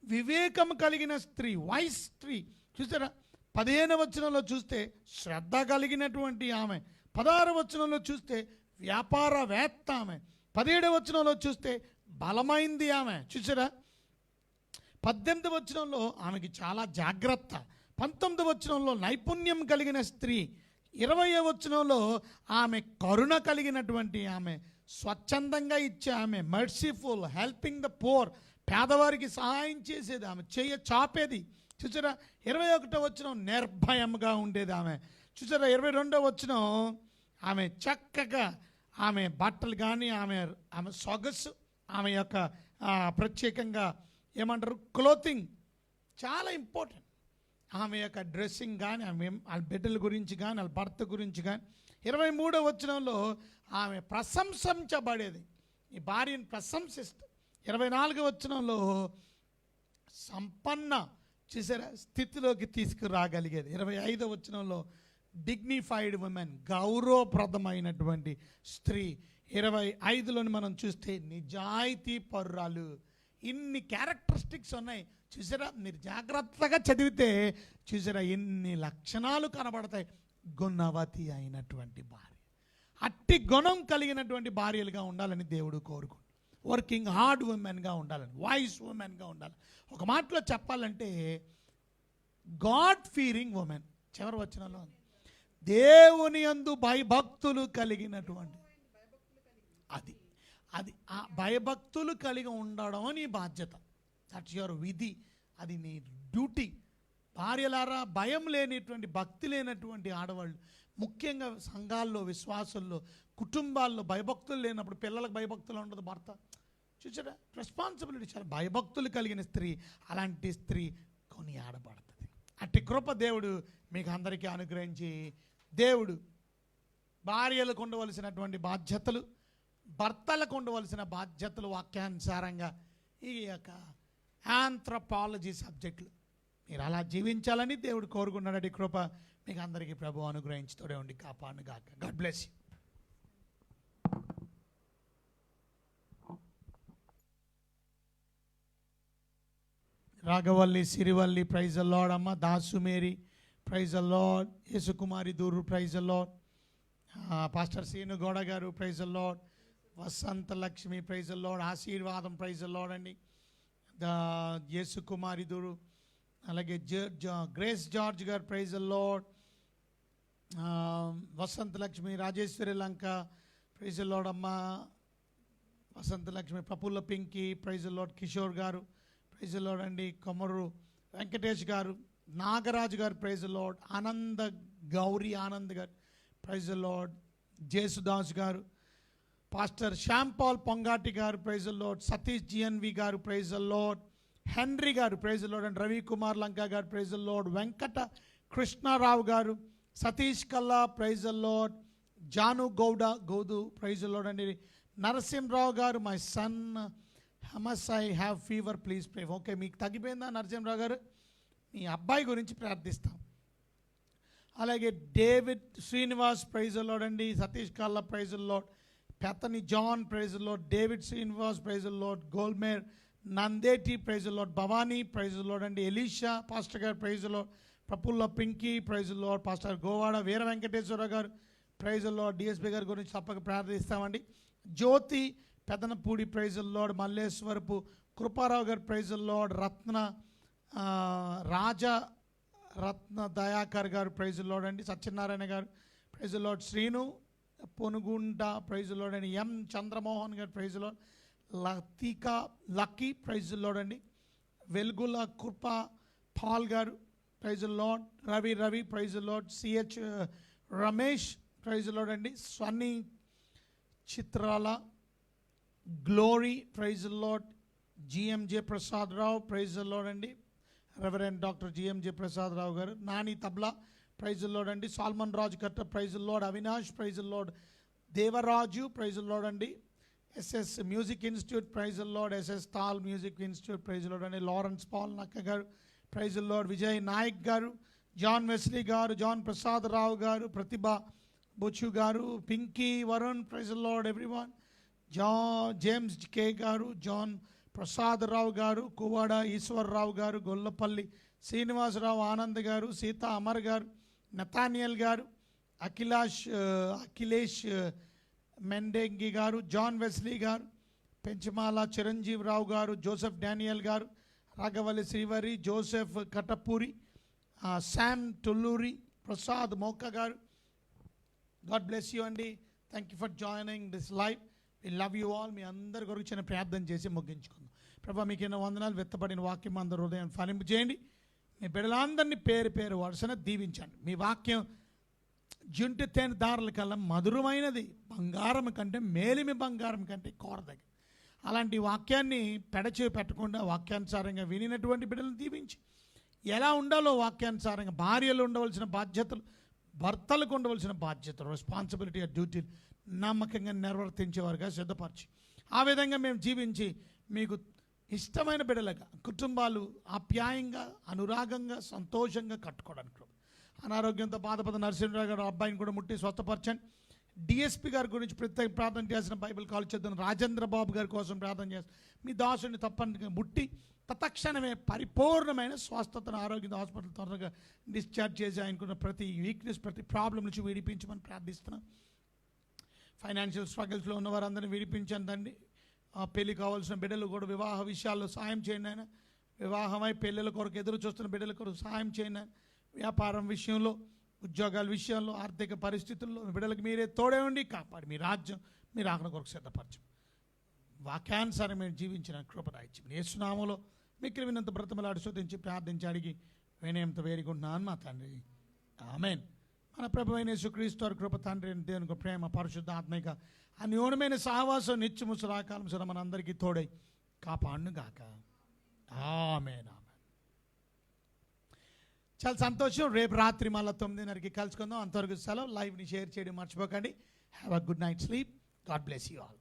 వివేకం కలిగిన స్త్రీ, వైస్ స్త్రీ. చూసారా 15వ వచనంలో చూస్తే శ్రద్ధ కలిగినటువంటి ఆమె, 16వ వచనంలో చూస్తే వ్యాపారవేత్త ఆమె, 17వ వచనంలో చూస్తే బలమైంది ఆమె. చూసారా 18వ వచనంలో ఆమెకి చాలా జాగ్రత్త, 19వ వచనంలో నైపుణ్యం కలిగిన స్త్రీ, 20వ వచనంలో ఆమె కరుణ కలిగినటువంటి ఆమె, స్వచ్ఛందంగా ఇచ్చే ఆమె, మర్సిఫుల్, హెల్పింగ్ ద పోర్, పేదవారికి సహాయం చేసేది ఆమె, చెయ్య చాపేది. చూసారా 21వ వచనం నిర్భయంగా ఉండేది ఆమె. చూసారా 22వ వచనం ఆమె చక్కగా ఆమె బట్టలు కానీ ఆమె సొగసు, ఆమె యొక్క ప్రత్యేకంగా ఏమంటారు క్లోతింగ్ చాలా ఇంపార్టెంట్. ఆమె యొక్క డ్రెస్సింగ్ కానీ, ఆమె వాళ్ళ బిడ్డల గురించి కానీ, వాళ్ళ భర్త గురించి కానీ. 23వ వచనంలో ఆమె ప్రశంసించబడేది, ఈ భార్యను ప్రశంసిస్తుంది. 24వ వచనంలో సంపన్న చూసారా స్థితిలోకి తీసుకురాగలిగేది. 25వ వచనంలో డిగ్నిఫైడ్ ఉమెన్, గౌరవప్రదమైనటువంటి స్త్రీ. 25లోని మనం చూస్తే నిజాయితీ పరురాలు. ఇన్ని క్యారెక్టరిస్టిక్స్ ఉన్నాయి. చూసారా మీరు జాగ్రత్తగా చదివితే చూసారా ఎన్ని లక్షణాలు కనబడతాయి. గుణవతి అయినటువంటి భార్య, అట్టి గుణం కలిగినటువంటి భార్యలుగా ఉండాలని దేవుడు కోరుకుంటాడు. వర్కింగ్ హార్డ్ ఉమెన్గా ఉండాలని, వాయిస్ ఉమెన్గా ఉండాలి. ఒక మాటలో చెప్పాలంటే గాడ్ ఫీరింగ్ ఉమెన్. చివరి వచనంలో దేవుని యందు భయభక్తులు కలిగినటువంటి, అది ఆ భయభక్తులు కలిగి ఉండడం నీ బాధ్యత. దట్స్ యువర్ విధి, అది నీ డ్యూటీ. భార్యలారా భయం లేనిటువంటి, భక్తి లేనటువంటి ఆడవాళ్ళు, ముఖ్యంగా సంఘాల్లో, విశ్వాసుల్లో, కుటుంబాల్లో భయభక్తులు లేనప్పుడు పిల్లలకు భయభక్తులు ఉండదు, భర్త చూసారా రెస్పాన్సిబిలిటీ. చాలా భయభక్తులు కలిగిన స్త్రీ, అలాంటి స్త్రీ కొని ఆడబడుతుంది. అట్టి కృప దేవుడు మీకు అందరికీ అనుగ్రహించి, దేవుడు భార్యలకు ఉండవలసినటువంటి బాధ్యతలు, భర్తలకు ఉండవలసిన బాధ్యతలు వాక్యానుసారంగా ఈ యొక్క ఆంథ్రపాలజీ సబ్జెక్టులు మీరు అలా జీవించాలని దేవుడు కోరుకున్నాడు. కృప మీకు అందరికీ ప్రభు అనుగ్రహించుతూనే ఉండి కాపాడును గాక. God bless you. రాఘవల్లి, సిరివల్లి, ప్రైజ్ ద లార్డ్. అమ్మ Dasu Mary, praise the Lord. Yesukumari Dooru, praise the Lord. Pastor Seenu Gowda garu, praise the Lord. Vasantha Lakshmi, praise the Lord. Aashirvadam, praise the Lord అండి. యేసుకుమారి దూరు, అలాగే Grace George garu, praise the Lord. Vasantha Lakshmi, Rajeswari Lanka, praise the Lord. అమ్మ Vasantha Lakshmi, Praphulla Pinky, praise the Lord. Kishore garu, praise the Lord అండి. కొమరు వెంకటేష్ గారు, నాగరాజు గారు, ప్రైజ్ ద లార్డ్. ఆనంద గౌరీ ఆనంద్ గారు, ప్రైజ్ ద లార్డ్. జేసుదాస్ గారు, pastor Shyampaul Pongati garu, praise the Lord. Satish GNV garu, praise the Lord. Henry garu, praise the Lord. And Ravi Kumar Lanka garu, praise the Lord. Venkata Krishnarao garu, Satish Kalla, praise the Lord. Janu Goudu, praise the Lord అండి. Narasimharao garu, my son must I have fever please pray. Okay, మీకు తగ్గిపోయిందా నరసింహరావు గారు? మీ అబ్బాయి గురించి ప్రార్థిస్తాం. అలాగే డేవిడ్ శ్రీనివాస్ ప్రైజ్ లార్డ్ అండి, Satish Kalla praise Lord, Pethani John praise Lord, David Srinivas praise Lord, Golmer Nandeti praise Lord, Bhavani praise Lord అండి, Elisha pastor garu praise Lord, Praphulla Pinky praise Lord, pastor Govada Veera Venkateswara garu praise Lord, DSP గారి గురించి తప్పక ప్రార్థిస్తామండి. Jyothi Pedanapudi praise Lord, Malleswarapu Kruparao garu praise Lord, Raja Ratna Dayakar garu praise Lord అండి, Satyanarayana garu praise Lord, Sreenu Ponugunta praise Lord అండి, ఎం చంద్రమోహన్ గారు praise Lord, Lucky praise Lord అండి, Velgula Krupa Paul garu praise Lord, Ravi praise Lord, CH Ramesh praise Lord అండి, Swanni Chitrala Glory praise Lord, GMJ Prasad Rao praise Lord అండి, reverend doctor GMJ Prasad Rao garu, Nani Tabla praise Lord అండి, Solomon Raju Katta praise Lord, Avinash praise Lord, Devaraju praise Lord అండి, SS music institute praise Lord, SS Taal music institute praise Lord అండి, లారెన్స్ పాల్ నక్క గారు praise Lord, Vijay Nayak garu, John Wesley garu, John Prasad Rao garu, Pratibha Bochu garu, Pinky Varun praise Lord everyone, James K garu, John Prasad Rao గారు, కువాడ ఈశ్వర్రావు గారు, గొల్లపల్లి శ్రీనివాసరావు ఆనంద్ గారు, సీతా అమర్ గారు, నతానియల్ గారు, అఖిలేష్ మెండెంగి గారు, జాన్ వెస్లీ గారు, పెంచమాల చిరంజీవిరావు గారు, జోసెఫ్ డానియల్ గారు, రాఘవల్లి Srivari, Joseph Katapuri, Sam Tulluri, Prasad Mokka garu. God bless you అండి. Thank you for joining this live. We love you all. మీ అందరి కొరకు చిన్న ప్రార్థన చేసి ముగించుకుందాం. ప్రభా మీకు ఎన్నో వందనాలు. వెత్తబడిన వాక్యం అందరూ హృదయం ఫలింపు చేయండి. మీ బిడ్డలందరినీ పేరు పేరు వరుసన దీవించండి. మీ వాక్యం జుంటి తేనె దారుల కల్లా మధురమైనది, బంగారం కంటే మేలిమి బంగారం కంటే కోరదగి. అలాంటి వాక్యాన్ని పెడచెవి పెట్టకుండా వాక్యానుసారంగా వినినటువంటి బిడ్డలను దీవించి, ఎలా ఉండాలో వాక్యానుసారంగా భార్యలు ఉండవలసిన బాధ్యతలు, భర్తలకు ఉండవలసిన బాధ్యతలు, రెస్పాన్సిబిలిటీ డ్యూటీలు నమ్మకంగా నిర్వర్తించేవారుగా సిద్ధపరిచి, ఆ విధంగా మేము జీవించి మీకు ఇష్టమైన బిడ్డలుగా కుటుంబాలు ఆప్యాయంగా అనురాగంగా సంతోషంగా కట్టుకోవడానికి. అనారోగ్యంతో బాధపడ నరసింహరావు గారు అబ్బాయిని కూడా ముట్టి స్వస్థపరచండి. డిఎస్పీ గారి గురించి ప్రత్యేక ప్రార్థన చేసిన బైబిల్ కాల్ చేద్దాం. రాజేంద్ర బాబు గారి కోసం ప్రార్థన చేస్తాం. మీ దాసుని తప్పనిగా ముట్టి తత్క్షణమే పరిపూర్ణమైన స్వస్థతను ఆరోగ్య హాస్పిటల్ త్వరగా డిశ్చార్జ్ చేసి ఆయనకున్న ప్రతి వీక్నెస్ ప్రతి ప్రాబ్లం నుంచి విడిపించమని ప్రార్థిస్తున్నాం. ఫైనాన్షియల్ స్ట్రగుల్స్లో ఉన్న వారందరినీ విడిపించండి. పెళ్లి కావాల్సిన బిడ్డలు కూడా వివాహ విషయాల్లో సాయం చేయండి ఆయన. వివాహమై పెళ్ళిళ్ళ కొరకు ఎదురు చూస్తున్న బిడ్డల కొరకు సాయం చేయండి ఆయన. వ్యాపారం విషయంలో, ఉద్యోగాల విషయంలో, ఆర్థిక పరిస్థితుల్లో బిడ్డలకు మీరే తోడే ఉండి కాపాడి మీ రాజ్యం మీరు ఆకలి కొరకు సిద్ధపరచం. వాక్యానుసారం మేము జీవించిన కృపదాయిత్యం యేసునామములో మిక్కిలి వినంత బ్రతమలాడి శోధించి ప్రార్థించి అడిగి వినయంతో వేడుకుంటున్నాను మా తండ్రి, ఆమేన్. మన ప్రభువైన యేసుక్రీస్తు వారి కృప, తండ్రి దేవుని ప్రేమ, పరిశుద్ధ ఆత్మిక అన్యోన్యమైన సహవాసం నిత్యము సదాకాలం సరే మన అందరికీ తోడై కాపాడును గాక. ఆమేన్, ఆమేన్. చాలా సంతోషం. రేపు రాత్రి మళ్ళీ 9:30కి కలుసుకుందాం. అంతవరకు సెలవు. లైవ్ని షేర్ చేయడం మర్చిపోకండి. Have a good night sleep. God bless you all.